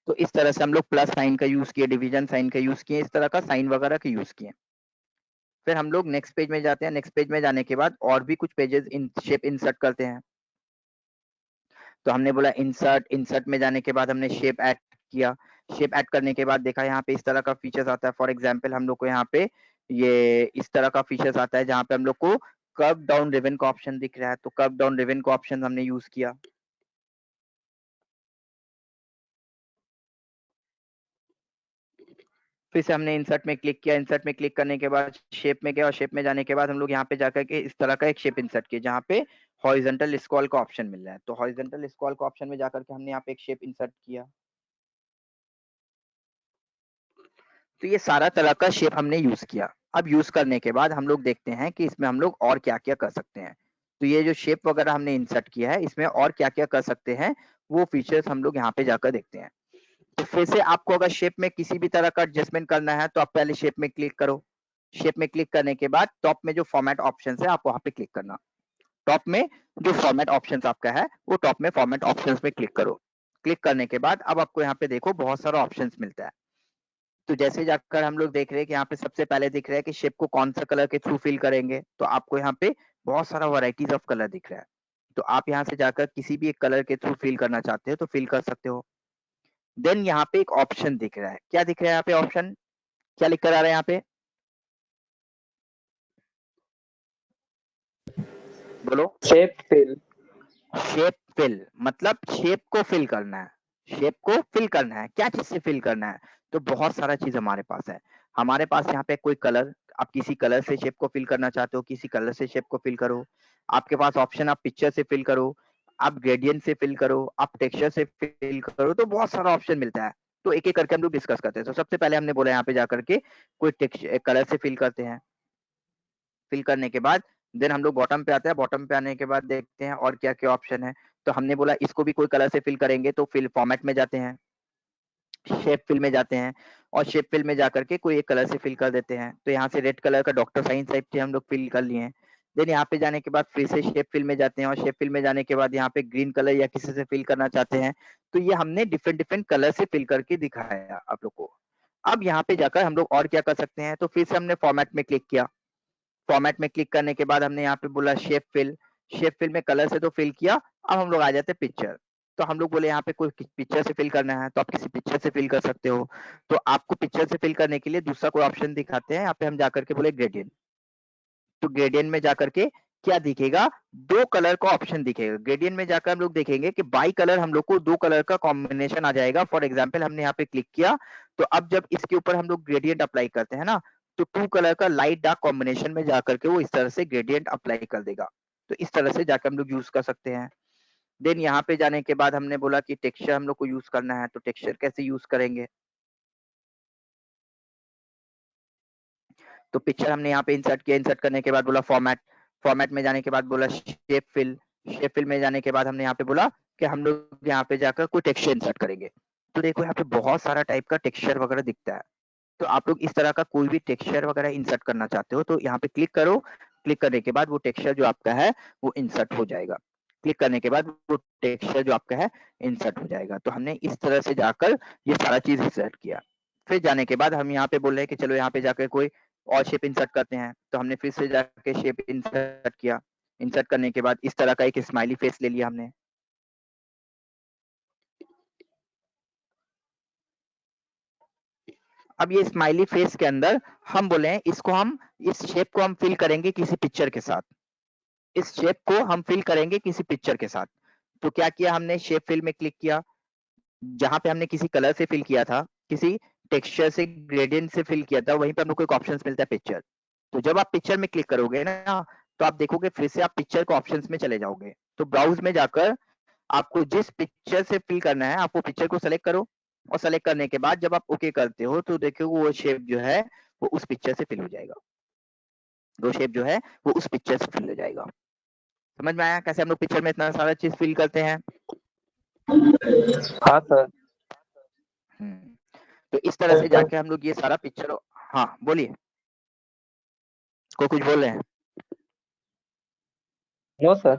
तो इस तरह से हम लोग प्लस साइन का यूज किए, डिवीजन साइन का यूज किए, इस तरह का साइन वगैरह का यूज किए। फिर हम लोग नेक्स्ट पेज में जाते हैं, नेक्स्ट पेज में जाने के बाद और भी कुछ पेजेस इन शेप इंसर्ट करते हैं। तो हमने बोला इंसर्ट, इंसर्ट में जाने के बाद हमने शेप ऐड किया। शेप ऐड करने के बाद देखा यहाँ पे इस तरह का फीचर्स आता है। फॉर एग्जांपल हम लोग को यहाँ पे ये इस तरह का फीचर्स आता है जहाँ पे हम लोग को कर्व डाउन रिबन का ऑप्शन दिख रहा है, तो कर्व डाउन रिबन का ऑप्शन हमने यूज किया। फिर से हमने इंसर्ट में क्लिक किया, इंसर्ट में क्लिक करने के बाद शेप में गया और शेप में जाने के बाद हम लोग यहाँ पे जाकर के इस तरह का एक शेप इंसर्ट किया जहाँ पे हॉरिजॉन्टल स्क्रॉल का ऑप्शन मिल रहा है। तो हॉरिजॉन्टल स्क्रॉल का ऑप्शन में जाकर के हमने यहाँ पे एक शेप इंसर्ट किया। तो ये सारा तरह का शेप हमने यूज किया। अब यूज करने के बाद हम लोग देखते हैं कि इसमें हम लोग और क्या क्या कर सकते हैं। तो ये जो शेप वगैरह हमने इंसर्ट किया है इसमें और क्या क्या कर सकते हैं वो फीचर्स हम लोग यहाँ पे जाकर देखते हैं। तो फिर से आपको अगर शेप में किसी भी तरह का एडजस्टमेंट करना है तो आप पहले शेप में क्लिक करो। शेप में क्लिक करने के बाद टॉप में जो फॉर्मेट ऑप्शन है आप वहां पे क्लिक करना। टॉप में जो फॉर्मेट ऑप्शन आपका है वो टॉप में फॉर्मेट ऑप्शन में क्लिक करो। क्लिक करने के बाद अब आपको यहाँ पे देखो बहुत सारा ऑप्शन मिलता है। तो जैसे जाकर हम लोग देख रहे हैं कि यहाँ पे सबसे पहले दिख रहा है कि शेप को कौन सा कलर के थ्रू फिल करेंगे, तो आपको यहाँ पे बहुत सारा वैरायटीज ऑफ कलर दिख रहा है। तो आप यहाँ से जाकर किसी भी एक कलर के थ्रू फिल करना चाहते हो तो फिल कर सकते हो। देन यहाँ पे एक ऑप्शन दिख रहा है, क्या दिख रहा है यहाँ पे ऑप्शन, क्या लिख कर आ रहा है यहाँ पे, बोलो। Shape fill. शेप फिल मतलब शेप को फिल करना है, शेप को फिल करना है, क्या चीज से फिल करना है, तो बहुत सारा चीज हमारे पास है। हमारे पास यहाँ पे कोई कलर, आप किसी कलर से शेप को फिल करना चाहते हो, किसी कलर से शेप को फिल करो। आपके पास ऑप्शन, आप पिक्चर से फिल करो, आप ग्रेडियंट से फिल करो, आप टेक्सचर से फिल करो, तो बहुत सारा ऑप्शन मिलता है। तो एक एक करके हम लोग डिस्कस करते हैं। तो सबसे पहले हमने बोला यहाँ पे जाकर के कोई टेक्सचर कलर से फिल करते हैं। फिल करने के बाद देन हम लोग बॉटम पे आते हैं। बॉटम पे आने के बाद देखते हैं और क्या क्या ऑप्शन है। तो हमने बोला इसको भी कोई कलर से फिल करेंगे तो फिल फॉर्मेट में जाते हैं, शेप फिल में जाते हैं और शेप फिल में जाकर के कोई एक कलर से फिल कर देते हैं। तो यहाँ से रेड कलर का डॉक्टर साइन टाइप से हम लोग फिल कर लिए हैं। देन यहाँ पे जाने के बाद फिर से शेप फिल में जाते हैं और शेप फिल में जाने के बाद यहाँ पे ग्रीन कलर या किसी से फिल करना चाहते हैं तो ये हमने डिफरेंट डिफरेंट कलर से फिल करके दिखाया आप लोग को। अब यहाँ पे जाकर हम लोग और क्या कर सकते हैं, तो फिर से हमने फॉर्मेट में क्लिक किया। फॉर्मेट में क्लिक करने के बाद हमने यहाँ पे बोला शेप फिल। शेप फिल में कलर से तो फिल किया, अब हम लोग आ जाते हैं पिक्चर। तो हम लोग बोले यहाँ पे कोई पिक्चर से फिल करना है तो आप किसी पिक्चर से फिल कर सकते हो। तो आपको पिक्चर से फिल करने के लिए दूसरा कोई ऑप्शन दिखाते हैं, यहाँ पे हम जाकर के बोले ग्रेडियंट। तो ग्रेडियंट में जाकर के क्या दिखेगा, दो कलर का ऑप्शन दिखेगा। ग्रेडियंट में जाकर हम लोग देखेंगे कि बाई कलर हम लोग को दो कलर का कॉम्बिनेशन आ जाएगा। फॉर एग्जाम्पल हमने यहाँ पे क्लिक किया तो अब जब इसके ऊपर हम लोग ग्रेडियंट अप्लाई करते हैं ना तो टू कलर का लाइट डार्क कॉम्बिनेशन में जाकर के वो इस तरह से ग्रेडियंट अप्लाई कर देगा। तो इस तरह से जाकर हम लोग यूज कर सकते हैं। देन यहाँ पे जाने के बाद हमने बोला कि टेक्सचर हम लोग को यूज करना है, तो टेक्सचर कैसे यूज करेंगे। तो पिक्चर हमने यहाँ पे इंसर्ट किया, इंसर्ट करने के बाद बोला फॉर्मेट। फॉर्मेट में जाने के बाद बोला शेप फिल। शेप फिल में जाने के बाद हमने यहाँ पे बोला कि हम लोग यहाँ पे जाकर कोई टेक्सचर इंसर्ट करेंगे। तो देखो यहाँ पे बहुत सारा टाइप का टेक्सचर वगैरह दिखता है। तो आप लोग इस तरह का कोई भी टेक्सचर वगैरह इंसर्ट करना चाहते हो तो यहाँ पे क्लिक करो। क्लिक करने के बाद वो टेक्सचर जो आपका है वो इंसर्ट हो जाएगा। क्लिक करने के बाद वो टेक्सचर जो आपका है इंसर्ट हो जाएगा। तो हमने इस तरह से जाकर ये सारा चीज इंसर्ट किया। फिर जाने के बाद हम यहाँ पे बोल रहे हैं कि चलो यहाँ पे जाकर कोई और शेप इंसर्ट करते हैं। तो हमने फिर से जाके शेप इंसर्ट किया। इंसर्ट करने के बाद इस तरह का एक स्माइली फेस ले लिया हमने। अब ये स्माइली फेस के अंदर हम बोले हैं इसको हम इस शेप को हम फिल करेंगे किसी पिक्चर के साथ। इस शेप को हम फिल करेंगे किसी पिक्चर के साथ। तो क्या किया हमने, शेप फिल में क्लिक किया, जहां पे हमने किसी कलर से फिल किया था, किसी टेक्सचर से, ग्रेडियंट से फिल किया था, वहीं पे हम लोग को एक ऑप्शन मिलता है पिक्चर। तो जब आप पिक्चर में क्लिक करोगे ना, तो आप देखोगे फिर से आप पिक्चर के ऑप्शंस में चले जाओगे। तो ब्राउज में जाकर आपको जिस पिक्चर से फिल करना है, आप वो पिक्चर को सेलेक्ट करो, और सेलेक्ट करने के बाद जब आप ओके करते हो तो देखो वो शेप जो है वो उस पिक्चर से फिल हो जाएगा, वो शेप जो है वो उस पिक्चर से फिल हो जाएगा। समझ में आया कैसे हम लोग पिक्चर में इतना सारा चीज फिल करते हैं? हाँ सर। तो इस तरह से जाके हम लोग ये सारा पिक्चर, हाँ बोलिए, कोई कुछ बोल रहे हैं? No sir.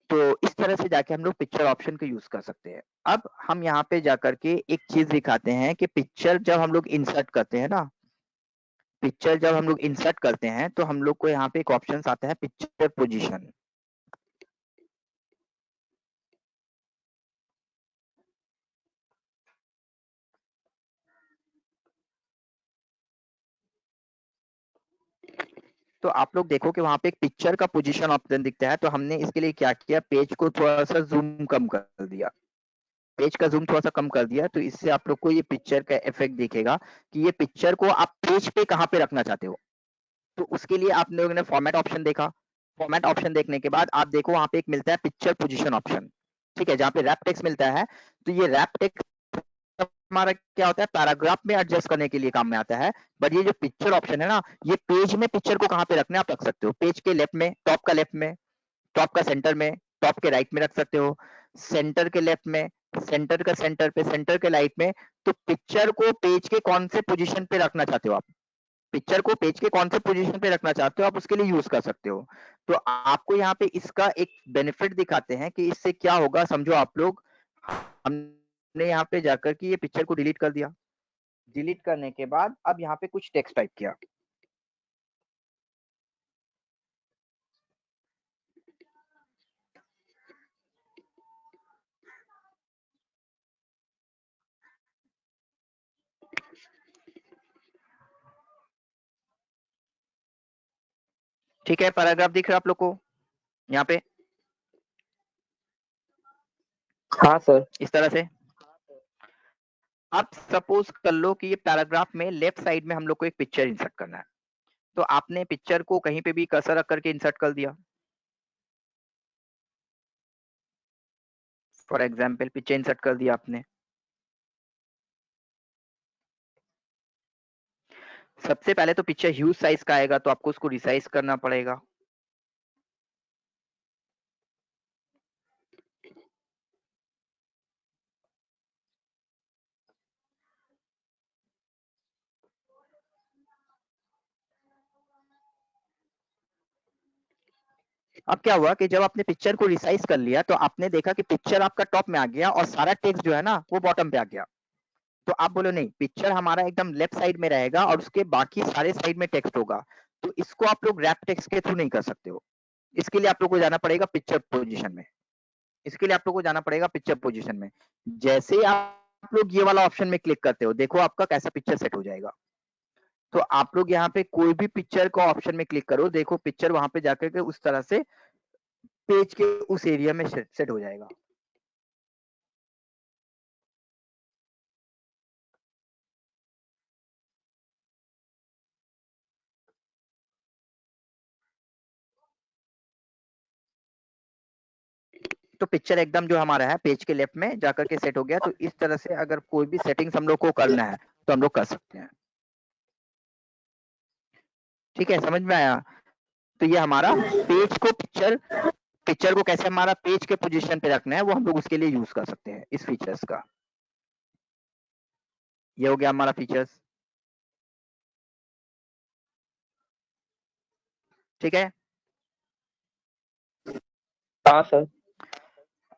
तो इस तरह से जाके हम लोग पिक्चर ऑप्शन को यूज कर सकते हैं। अब हम यहाँ पे जाकर के एक चीज दिखाते हैं कि पिक्चर जब हम लोग इंसर्ट करते हैं ना, पिक्चर जब हम लोग इंसर्ट करते हैं तो हम लोग को यहाँ पे एक ऑप्शन आता है पिक्चर पोजीशन। तो आप लोग देखो कि वहां पे एक पिक्चर का पोजीशन ऑप्शन दिखता है। तो हमने इसके लिए क्या किया, पेज को थोड़ा सा जूम कम कर दिया, पेज का जूम थोड़ा सा कम कर दिया। तो इससे आप लोग को ये पिक्चर का इफेक्ट दिखेगा कि ये पिक्चर को आप पेज पे कहाँ पे रखना चाहते हो। तो उसके लिए आप लोगों ने फॉर्मेट ऑप्शन देखा, फॉर्मेट ऑप्शन देखने के बाद आप देखो वहां पे एक मिलता है पिक्चर पोजीशन ऑप्शन, ठीक है, जहाँ पे रैप टेक्स्ट मिलता है। तो ये रैप टेक्स्ट हमारा क्या होता है, पैराग्राफ में एडजस्ट करने के लिए काम में आता है। बट ये जो पिक्चर ऑप्शन है ना, ये पेज में पिक्चर को कहाँ पे रखना है आप रख सकते हो, पेज के लेफ्ट में, टॉप का लेफ्ट में, टॉप का सेंटर में, टॉप के राइट में रख सकते हो, सेंटर के लेफ्ट में, सेंटर का सेंटर पे, सेंटर के राइट में। तो पिक्चर को पेज के कौन से पोजीशन पे रखना चाहते हो आप, पिक्चर को पेज के कौन से पोजीशन पे रखना चाहते हो आप उसके लिए यूज कर सकते हो। तो आपको यहाँ पे इसका एक बेनिफिट दिखाते हैं कि इससे क्या होगा। समझो आप लोग, हमने यहाँ पे जाकर के ये पिक्चर को डिलीट कर दिया, डिलीट करने के बाद अब यहाँ पे कुछ टेक्स्ट टाइप किया, ठीक है, पैराग्राफ दिख रहा है आप लोग को यहाँ पे? हाँ सर। इस तरह से अब सपोज कर लो कि ये पैराग्राफ में लेफ्ट साइड में हम लोग को एक पिक्चर इंसर्ट करना है। तो आपने पिक्चर को कहीं पे भी कर्सर रख करके इंसर्ट कर दिया। फॉर एग्जाम्पल पिक्चर इंसर्ट कर दिया आपने। सबसे पहले तो पिक्चर ह्यूज साइज का आएगा, तो आपको उसको रिसाइज करना पड़ेगा। अब क्या हुआ कि जब आपने पिक्चर को रिसाइज कर लिया तो आपने देखा कि पिक्चर आपका टॉप में आ गया और सारा टेक्स्ट जो है ना वो बॉटम पे आ गया। तो आप बोलो नहीं, पिक्चर हमारा एकदम लेफ्ट साइड में रहेगा और उसके बाकी सारे साइड में टेक्स्ट होगा। तो इसको आप लोग रैप टेक्स्ट के थ्रू नहीं कर सकते हो। इसके लिए आप लोग को जाना पड़ेगा पिक्चर पोजीशन में, इसके लिए आप लोग को जाना पड़ेगा पिक्चर पोजीशन में। जैसे ही आप लोग ये वाला ऑप्शन में क्लिक करते हो, देखो आपका कैसा पिक्चर सेट हो जाएगा। तो आप लोग यहाँ पे कोई भी पिक्चर को ऑप्शन में क्लिक करो, देखो पिक्चर वहां पे जाकर के उस तरह से पेज के उस एरिया में सेट हो जाएगा। तो पिक्चर एकदम जो हमारा है पेज के लेफ्ट में जाकर के सेट हो गया। तो इस तरह से अगर कोई भी सेटिंग्स हम लोग को करना है तो हम लोग कर सकते हैं। ठीक है, समझ में आया? तो ये हमारा पेज को पिक्चर को कैसे हमारा पेज के पोजीशन पे रखना है वो हम लोग उसके लिए यूज कर सकते हैं इस फीचर्स का। ये हो गया हमारा फीचर्स, ठीक है। हाँ सर।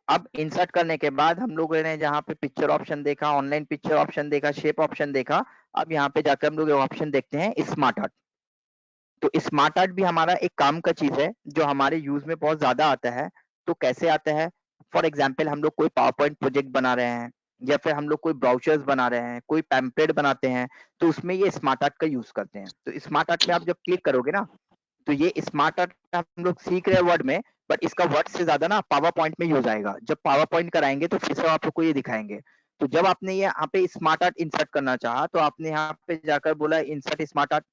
अब इंसर्ट करने के बाद हम लोगों ने जहाँ पे पिक्चर ऑप्शन देखा, ऑनलाइन पिक्चर ऑप्शन देखा, शेप ऑप्शन देखा, अब यहाँ पे जाकर हम लोग ऑप्शन देखते हैं स्मार्ट आर्ट। तो स्मार्ट आर्ट भी हमारा एक काम का चीज है जो हमारे यूज में बहुत ज्यादा आता है। तो कैसे आता है, फॉर एग्जाम्पल हम लोग कोई पावर पॉइंट प्रोजेक्ट बना रहे हैं या फिर हम लोग कोई ब्राउचर्स बना रहे हैं, कोई पैम्पलेट बनाते हैं, तो उसमें ये स्मार्ट आर्ट का यूज करते हैं। तो स्मार्ट आर्ट में आप जब क्लिक करोगे ना, तो ये स्मार्ट आर्ट हम लोग सीख रहे हैं वर्ड में, बट इसका वर्ड से ज्यादा ना पावर पॉइंट में यूज आएगा। जब पावर पॉइंट कराएंगे तो फिर से आप लोग को ये दिखाएंगे। तो जब आपने ये यहाँ पे स्मार्ट आर्ट इंसर्ट करना चाहा तो आपने यहाँ पे जाकर बोला insert smart art.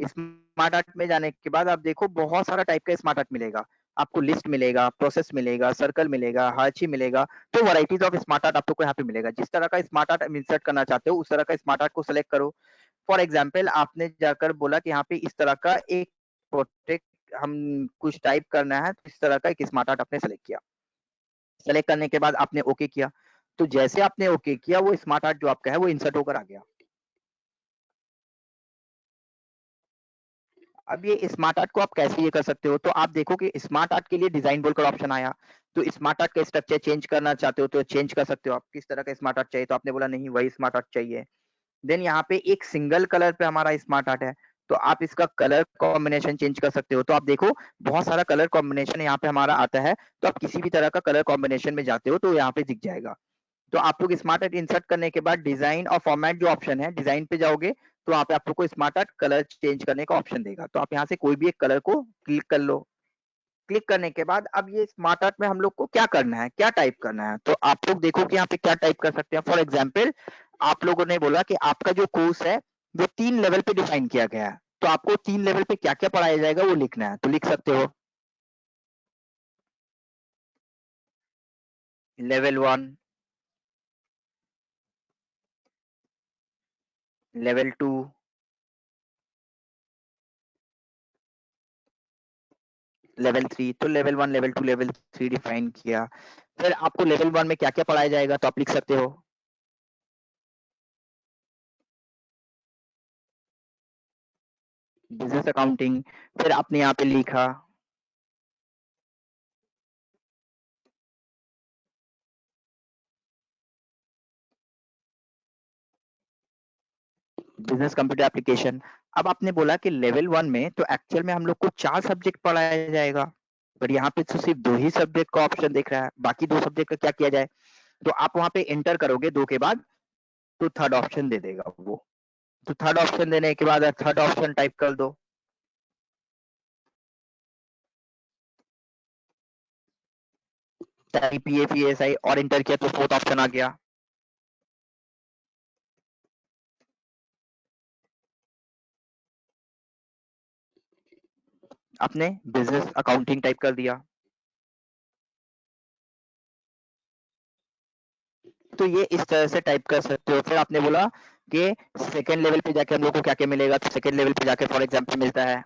Smart art में जाने के बाद आप देखो बहुत सारा टाइप का स्मार्ट आर्ट मिलेगा। आपको लिस्ट मिलेगा, प्रोसेस मिलेगा, सर्कल मिलेगा, हार्ची मिलेगा। तो वैरायटीज ऑफ स्मार्ट आर्ट आपको यहाँ पे मिलेगा। जिस तरह का स्मार्ट आर्ट इंसर्ट करना चाहते हो उस तरह का स्मार्ट आर्ट को सिलेक्ट करो। फॉर एग्जाम्पल आपने जाकर बोला कि यहाँ पे इस तरह का एक प्रोटेक्ट हम कुछ टाइप करना है, तो इस तरह का एक स्मार्ट आर्ट आपने सेलेक्ट किया। सेलेक्ट करने के बाद आपने ओके किया। तो जैसे आपने ओके किया वो स्मार्ट आर्ट जो आपका है वो इंसर्ट होकर आ गया। अब ये स्मार्ट आर्ट को आप कैसे ये कर सकते हो, तो आप देखो कि स्मार्ट आर्ट के लिए डिजाइन बोलकर ऑप्शन आया। तो स्मार्ट आर्ट का स्ट्रक्चर चेंज करना चाहते हो तो चेंज कर सकते हो। आप किस तरह का स्मार्ट आर्ट चाहिए, तो आपने बोला नहीं वही स्मार्ट आर्ट चाहिए। देन यहाँ पे एक सिंगल कलर पे हमारा स्मार्ट आर्ट है, तो आप इसका कलर कॉम्बिनेशन चेंज कर सकते हो। तो आप देखो बहुत सारा कलर कॉम्बिनेशन यहाँ पे हमारा आता है। तो आप किसी भी तरह का कलर कॉम्बिनेशन में जाते हो तो यहाँ पे दिख जाएगा। तो आप लोग स्मार्ट आर्ट इंसर्ट करने के बाद डिजाइन और फॉर्मेट जो ऑप्शन है, डिजाइन पे जाओगे तो वहाँ पे आप लोग को स्मार्ट आर्ट कलर चेंज करने का ऑप्शन देगा। तो आप यहाँ से कोई भी एक कलर को क्लिक कर लो। क्लिक करने के बाद अब ये स्मार्ट आर्ट में हम लोग को क्या करना है, क्या टाइप करना है, तो आप लोग देखो कि यहाँ पे क्या टाइप कर सकते हैं। फॉर एग्जाम्पल आप लोगों ने बोला कि आपका जो कोर्स है वो 3 लेवल पे डिफाइन किया गया है, तो आपको 3 लेवल पे क्या क्या पढ़ाया जाएगा वो लिखना है। तो लिख सकते हो लेवल 1, लेवल 2, लेवल 3। तो लेवल 1, लेवल 2, लेवल 3 डिफाइन किया। फिर आपको लेवल 1 में क्या क्या पढ़ाया जाएगा, तो आप लिख सकते हो बिजनेस अकाउंटिंग। फिर आपने यहाँ पे लिखा बिजनेस कंप्यूटर एप्लीकेशन। अब आपने बोला कि लेवल 1 में तो एक्चुअल में हम लोग को 4 सब्जेक्ट पढ़ाया जाएगा, पर यहाँ पे तो सिर्फ 2 ही सब्जेक्ट का ऑप्शन दिख रहा है, बाकी 2 सब्जेक्ट का क्या किया जाए। तो आप वहाँ पे एंटर करोगे 2 के बाद, तो थर्ड ऑप्शन दे देगा वो। तो थर्ड ऑप्शन देने के बाद थर्ड ऑप्शन टाइप कर दो। PAPSI और एंटर किया तो फोर्थ ऑप्शन आ गया। आपने बिजनेस अकाउंटिंग टाइप कर दिया। तो ये इस तरह से टाइप कर सकते हो। फिर आपने बोला कि सेकेंड लेवल पे जाके हम लोग को क्या क्या मिलेगा, तो सेकेंड लेवल पे जाके फॉर एग्जाम्पल मिलता है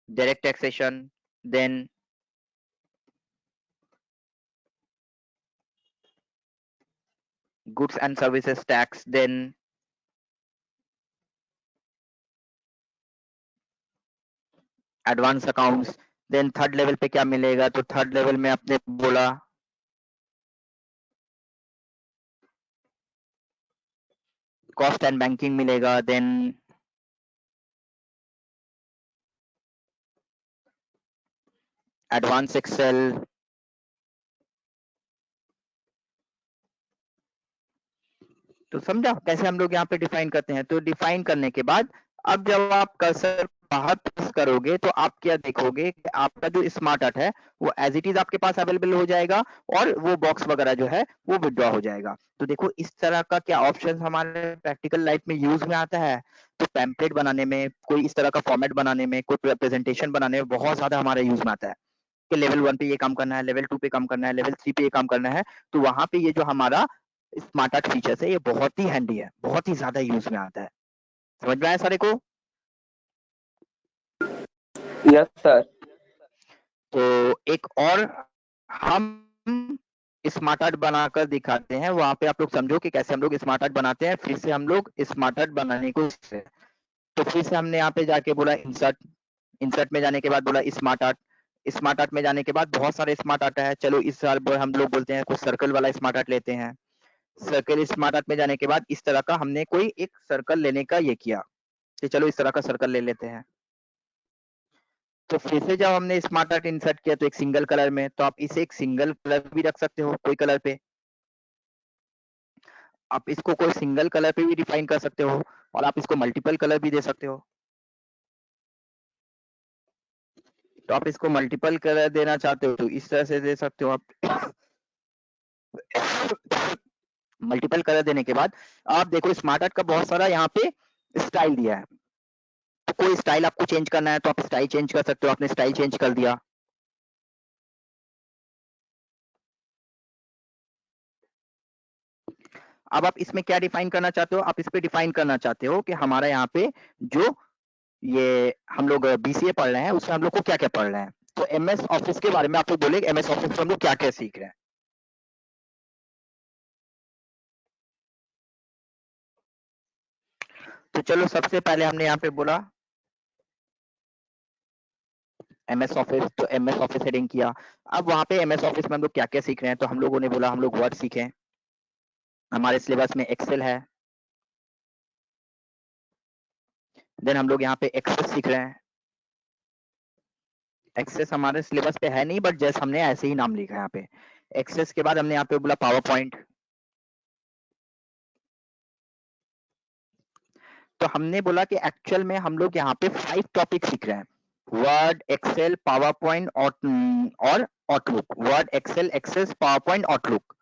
direct taxation, then goods and services tax, then advance accounts. Then third level पे क्या मिलेगा, तो थर्ड लेवल में आपने बोला कॉस्ट एंड बैंकिंग मिलेगा, देन एडवांस एक्सेल। तो समझा कैसे हम लोग यहाँ पे डिफाइन करते हैं। तो डिफाइन करने के बाद अब जब आप कर्सर बाहर प्रेस करोगे तो आप क्या देखोगे कि आपका जो स्मार्ट आर्ट है वो एज इट इज आपके पास अवेलेबल हो जाएगा, और वो बॉक्स वगैरह जो है वो विड्रॉ हो जाएगा। तो देखो इस तरह का क्या ऑप्शन हमारे प्रैक्टिकल लाइफ में यूज में आता है। तो पैम्पलेट बनाने में, कोई इस तरह का फॉर्मेट बनाने में, कोई प्रेजेंटेशन बनाने में बहुत ज्यादा हमारे यूज में आता है कि लेवल 1 पे ये काम करना है, लेवल 2 पे काम करना है, लेवल 3 पे ये काम करना है। तो वहां पे ये जो हमारा स्मार्ट आर्ट फीचर्स है ये बहुत ही हैंडी है, बहुत ही ज्यादा यूज में आता है। समझ में आया सारे को? Yes sir. तो एक और हम स्मार्ट आर्ट बनाकर दिखाते हैं, वहां पे आप लोग समझो कि कैसे हम लोग स्मार्ट आर्ट बनाते हैं। फिर से हम लोग स्मार्ट आर्ट बनाने को सीखते हैं। तो फिर से हमने यहाँ पे जाके बोला इंसर्ट। इंसर्ट में जाने के बाद बोला स्मार्ट आर्ट। स्मार्ट आर्ट में जाने के बाद बहुत सारे स्मार्ट आर्ट है। चलो इस साल हम लोग बोलते हैं कुछ सर्कल वाला स्मार्ट आर्ट लेते हैं। सर्कल स्मार्ट आर्ट में जाने के बाद इस तरह का हमने कोई एक सर्कल लेने का ये किया कि चलो इस तरह का सर्कल ले लेते हैं। तो फिर से जब हमने स्मार्ट आर्ट इंसर्ट किया तो एक सिंगल कलर में, तो आप इसे एक सिंगल कलर भी रख सकते हो कोई कलर पे। आप इसको कोई सिंगल कलर पे भी डिफाइन कर सकते हो और आप इसको मल्टीपल कलर भी दे सकते हो। तो आप इसको मल्टीपल कलर देना चाहते हो तो इस तरह से दे सकते हो आप। मल्टीपल कलर देने के बाद आप देखो स्मार्ट आर्ट का बहुत सारा यहाँ पे स्टाइल दिया है, तो कोई स्टाइल आपको चेंज करना है तो आप स्टाइल चेंज कर सकते हो। आपने स्टाइल चेंज कर दिया। अब आप इसमें क्या डिफाइन करना चाहते हो? आप इस पे डिफाइन करना चाहते हो कि हमारा यहाँ पे जो ये हम लोग बीसीए पढ़ रहे हैं उसमें हम लोग को क्या क्या पढ़ रहे हैं। तो एमएस ऑफिस के बारे में आप लोग बोले एमएस ऑफिस में हम लोग क्या क्या सीख रहे हैं। तो चलो सबसे पहले हमने यहाँ पे बोला एमएस ऑफिस, तो एमएस ऑफिस हेडिंग किया। अब वहां पे एमएस ऑफिस में हम लोग क्या क्या सीख रहे हैं, तो हम लोगों ने बोला हम लोग वर्ड सीखे, हमारे सिलेबस में एक्सेल है। देन हम लोग यहाँ पे एक्सेस सीख रहे हैं। एक्सेस हमारे सिलेबस पे है नहीं, बट जैसे हमने ऐसे ही नाम लिखा है यहाँ पे। एक्सेस के बाद हमने यहाँ पे बोला पावर पॉइंट। तो हमने बोला कि एक्चुअल में हम लोग यहाँ पे 5 टॉपिक सीख रहे हैं, वर्ड, एक्सेल, पावर पॉइंट और Outlook. Word, Excel, Access, PowerPoint, Outlook.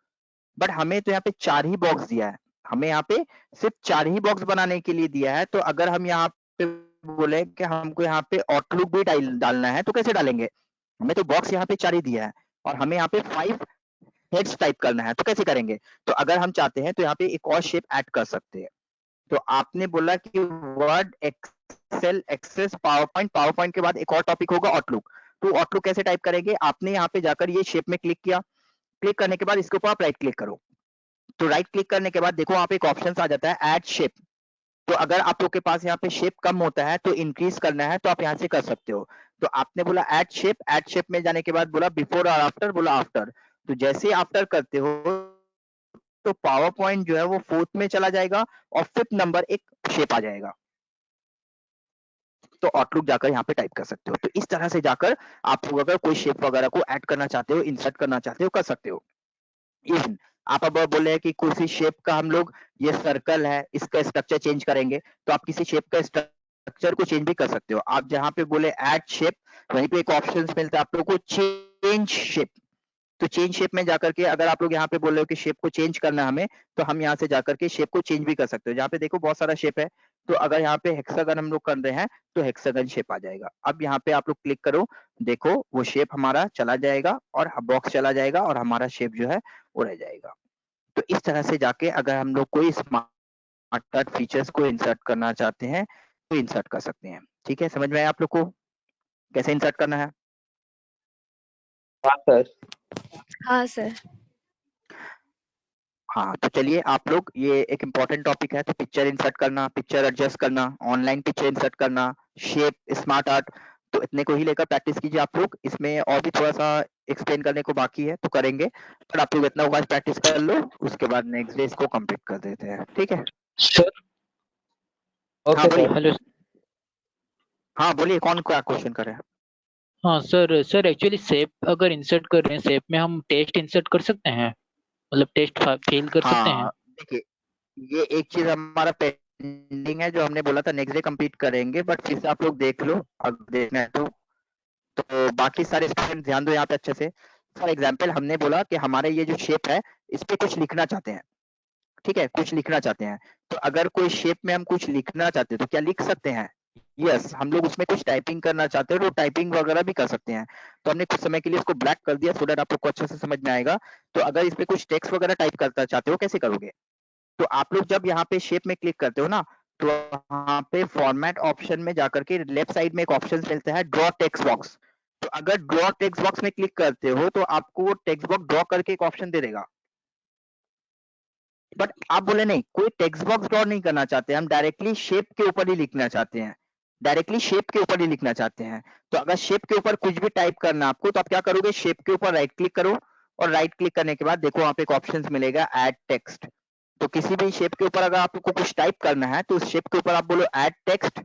But हमें तो यहाँ पे 4 ही बॉक्स दिया है, हमें यहाँ पे सिर्फ 4 ही बॉक्स बनाने के लिए दिया है। तो अगर हम यहाँ पे बोले कि हमको यहाँ पे आउटलुक भी डालना है तो कैसे डालेंगे? हमें तो बॉक्स यहाँ पे 4 ही दिया है और हमें यहाँ पे 5 हेड्स टाइप करना है, तो कैसे करेंगे? तो अगर हम चाहते हैं तो यहाँ पे एक और शेप ऐड कर सकते हैं। तो आपने बोला कि Word, Excel, Access, PowerPoint के बाद एक और टॉपिक होगा आउटलुक। तो आउटलुक कैसे टाइप करेंगे? आपने यहाँ पे जाकर ये शेप में क्लिक किया, क्लिक करने के बाद इसके ऊपर आप राइट क्लिक करो। तो राइट क्लिक करने के बाद देखो वहां पे एक ऑप्शन आ जाता है ऐड शेप। तो अगर आप लोग के पास यहाँ पे शेप कम होता है तो इंक्रीज करना है तो आप यहाँ से कर सकते हो। तो आपने बोला ऐड शेप में जाने के बाद बोला बिफोर और आफ्टर, बोला आफ्टर। तो जैसे आफ्टर करते हो तो पावर पॉइंट जो है वो 4th में चला जाएगा और 5th नंबर एक शेप आ जाएगा। तो आउटलुक जाकर यहाँ पे टाइप कर सकते हो। तो इस तरह से जाकर आप लोग अगर कोई शेप वगैरह को ऐड करना चाहते हो, इंसर्ट करना चाहते हो, कर सकते हो। इवन आप अब बोले हैं कि किसी शेप का हम लोग ये सर्कल है इसका स्ट्रक्चर चेंज करेंगे, तो आप किसी शेप का स्ट्रक्चर को चेंज भी कर सकते हो। आप जहाँ पे बोले ऐड शेप, वहीं पे एक ऑप्शन मिलता है आप लोग को चेंज शेप। तो चेंज शेप में जाकर के अगर आप लोग यहाँ पे बोल रहे हो कि शेप को चेंज करना है हमें, तो हम यहाँ से जाकर के शेप को चेंज भी कर सकते हो। जहाँ पे देखो बहुत सारा शेप है, तो अगर यहाँ पे हेक्सागन हम लोग कर रहे हैं तो हेक्सागन शेप आ जाएगा। अब यहाँ पे आप लोग क्लिक करो, देखो वो शेप हमारा चला जाएगा और बॉक्स चला जाएगा और हमारा शेप जो है वो रह जाएगा। तो इस तरह से जाके अगर हम लोग कोई स्मार्ट आर्ट फीचर्स को इंसर्ट करना चाहते हैं तो इंसर्ट कर सकते हैं। ठीक है, समझ में आया आप लोग को कैसे इंसर्ट करना है? हाँ सर। हाँ सर। हाँ, तो चलिए आप लोग, ये एक इम्पोर्टेंट टॉपिक है। तो पिक्चर इंसर्ट करना, पिक्चर एडजस्ट करना, ऑनलाइन पिक्चर इंसर्ट करना, शेप, स्मार्ट आर्ट, तो इतने को ही लेकर प्रैक्टिस कीजिए आप लोग। इसमें और भी थोड़ा सा एक्सप्लेन करने को बाकी है तो करेंगे, पर आप लोग इतना होगा प्रैक्टिस कर लो, उसके बाद नेक्स्ट डे इसको कंप्लीट कर देते हैं। ठीक है सर। हाँ ओके बोलिए। सर। हेलो। हाँ बोलिए, कौन क्या क्वेश्चन कर रहे हैं? हाँ सर, सर एक्चुअली शेप अगर इंसर्ट कर रहे हैं, शेप में हम टेस्ट इंसर्ट कर सकते हैं, मतलब टेस्ट फिल कर सकते हैं? हाँ देखिए, ये एक चीज हमारा पेंडिंग है जो हमने बोला था नेक्स्ट डे कंप्लीट करेंगे, बट फिर से आप लोग देख लो अगर देखना है तो बाकी सारे स्टूडेंट ध्यान दो यहाँ पे अच्छे से। फॉर एग्जाम्पल हमने बोला कि हमारे ये जो शेप है इस पे कुछ लिखना चाहते हैं, ठीक है, कुछ लिखना चाहते हैं। तो अगर कोई शेप में हम कुछ लिखना चाहते हैं तो क्या लिख सकते हैं? यस, हम लोग उसमें कुछ टाइपिंग करना चाहते हैं तो टाइपिंग वगैरह भी कर सकते हैं। तो हमने कुछ समय के लिए इसको ब्लैक कर दिया सो दैट आप लोग को अच्छे से समझ में आएगा। तो अगर इस पे कुछ टेक्स्ट वगैरह टाइप करना चाहते हो कैसे करोगे? तो आप लोग जब यहाँ पे शेप में क्लिक करते हो ना, तो यहाँ पे फॉर्मेट ऑप्शन में जाकर के लेफ्ट साइड में एक ऑप्शन मिलता है ड्रॉ टेक्स्ट बॉक्स। तो अगर ड्रॉ टेक्स्ट बॉक्स में क्लिक करते हो तो आपको वो टेक्स्ट बॉक्स ड्रॉ करके एक ऑप्शन दे देगा। बट आप बोले नहीं, कोई टेक्स्ट बॉक्स ड्रॉ नहीं करना चाहते, हम डायरेक्टली शेप के ऊपर ही लिखना चाहते हैं, डायरेक्टली शेप के ऊपर ही लिखना चाहते हैं। तो अगर शेप के ऊपर कुछ भी टाइप करना है आपको, तो आप क्या करोगे, शेप के ऊपर राइट क्लिक करो और राइट क्लिक करने के बाद देखो वहां पे एक ऑप्शन मिलेगा ऐड टेक्स्ट। तो किसी भी शेप के ऊपर अगर आपको कुछ टाइप करना है तो उस शेप के ऊपर आप बोलो ऐड टेक्स्ट,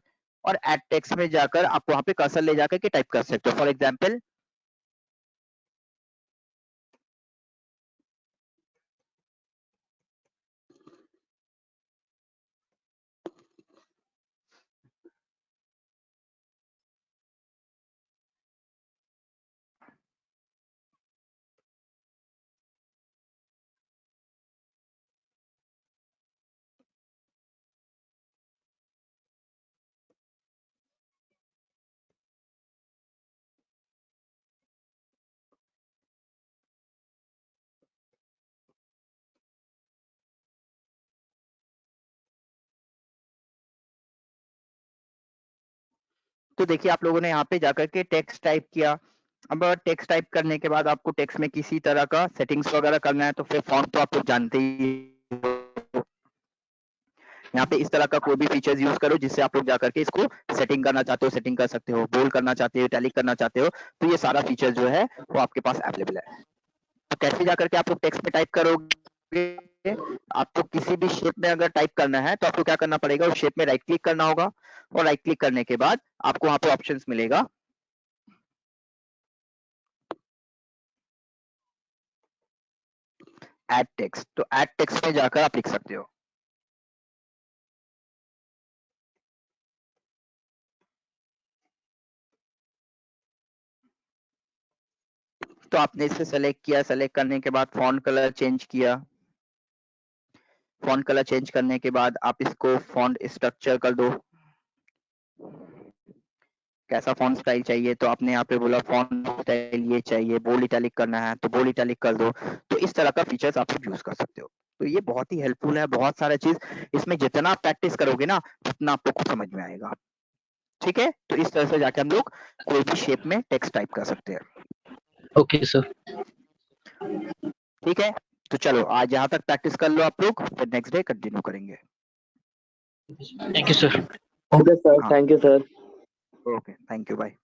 और ऐड टेक्स्ट में जाकर आप वहां पे कर्सर ले जाकर के टाइप कर सकते हो। फॉर एग्जाम्पल तो देखिए आप लोगों ने यहाँ पे जाकर के टेक्स्ट टाइप किया। अब टेक्स्ट टाइप करने के बाद आपको टेक्स्ट में किसी तरह का सेटिंग्स वगैरह करना है, तो फिर फॉन्ट तो आप लोग जानते ही हो। यहाँ पे इस तरह का कोई भी फीचर्स यूज करो जिससे आप लोग जाकर के इसको सेटिंग करना चाहते हो सेटिंग कर सकते हो, बोल्ड करना चाहते हो इटैलिक करना चाहते हो, तो ये सारा फीचर जो है वो आपके पास अवेलेबल है। तो कैसे जाकर के आप लोग टेक्स्ट में टाइप करोगे, आपको किसी भी शेप में अगर टाइप करना है तो आपको क्या करना पड़ेगा, उस शेप में राइट क्लिक करना होगा, और राइट क्लिक करने के बाद आपको वहां पे ऑप्शंस मिलेगा ऐड टेक्स्ट। तो ऐड टेक्स्ट में जाकर आप लिख सकते हो। तो आपने इसे सेलेक्ट किया, सेलेक्ट करने के बाद फॉन्ट कलर चेंज किया, फॉन्ट कलर चेंज करने के बाद आप इसको फॉन्ट स्ट्रक्चर कर दो, कैसा फॉन्ट स्टाइल चाहिए, तो आपने यहाँ पे बोला फॉन्ट स्टाइल ये चाहिए, बोल्ड इटैलिक करना है तो बोल्ड इटैलिक कर दो। तो इस तरह का फीचर्स आप यूज कर सकते हो। तो ये बहुत ही हेल्पफुल है, बहुत सारा चीज इसमें जितना आप प्रैक्टिस करोगे ना उतना आपको खुद समझ में आएगा। ठीक है, तो इस तरह से जाके हम लोग कोई भी शेप में टेक्स्ट टाइप कर सकते हैं। Okay sir. ठीक है, तो चलो आज यहाँ तक प्रैक्टिस कर लो आप लोग, फिर नेक्स्ट डे कंटिन्यू करेंगे। Thank you sir. Okay sir, हाँ। Thank you sir. Okay, thank you, bye.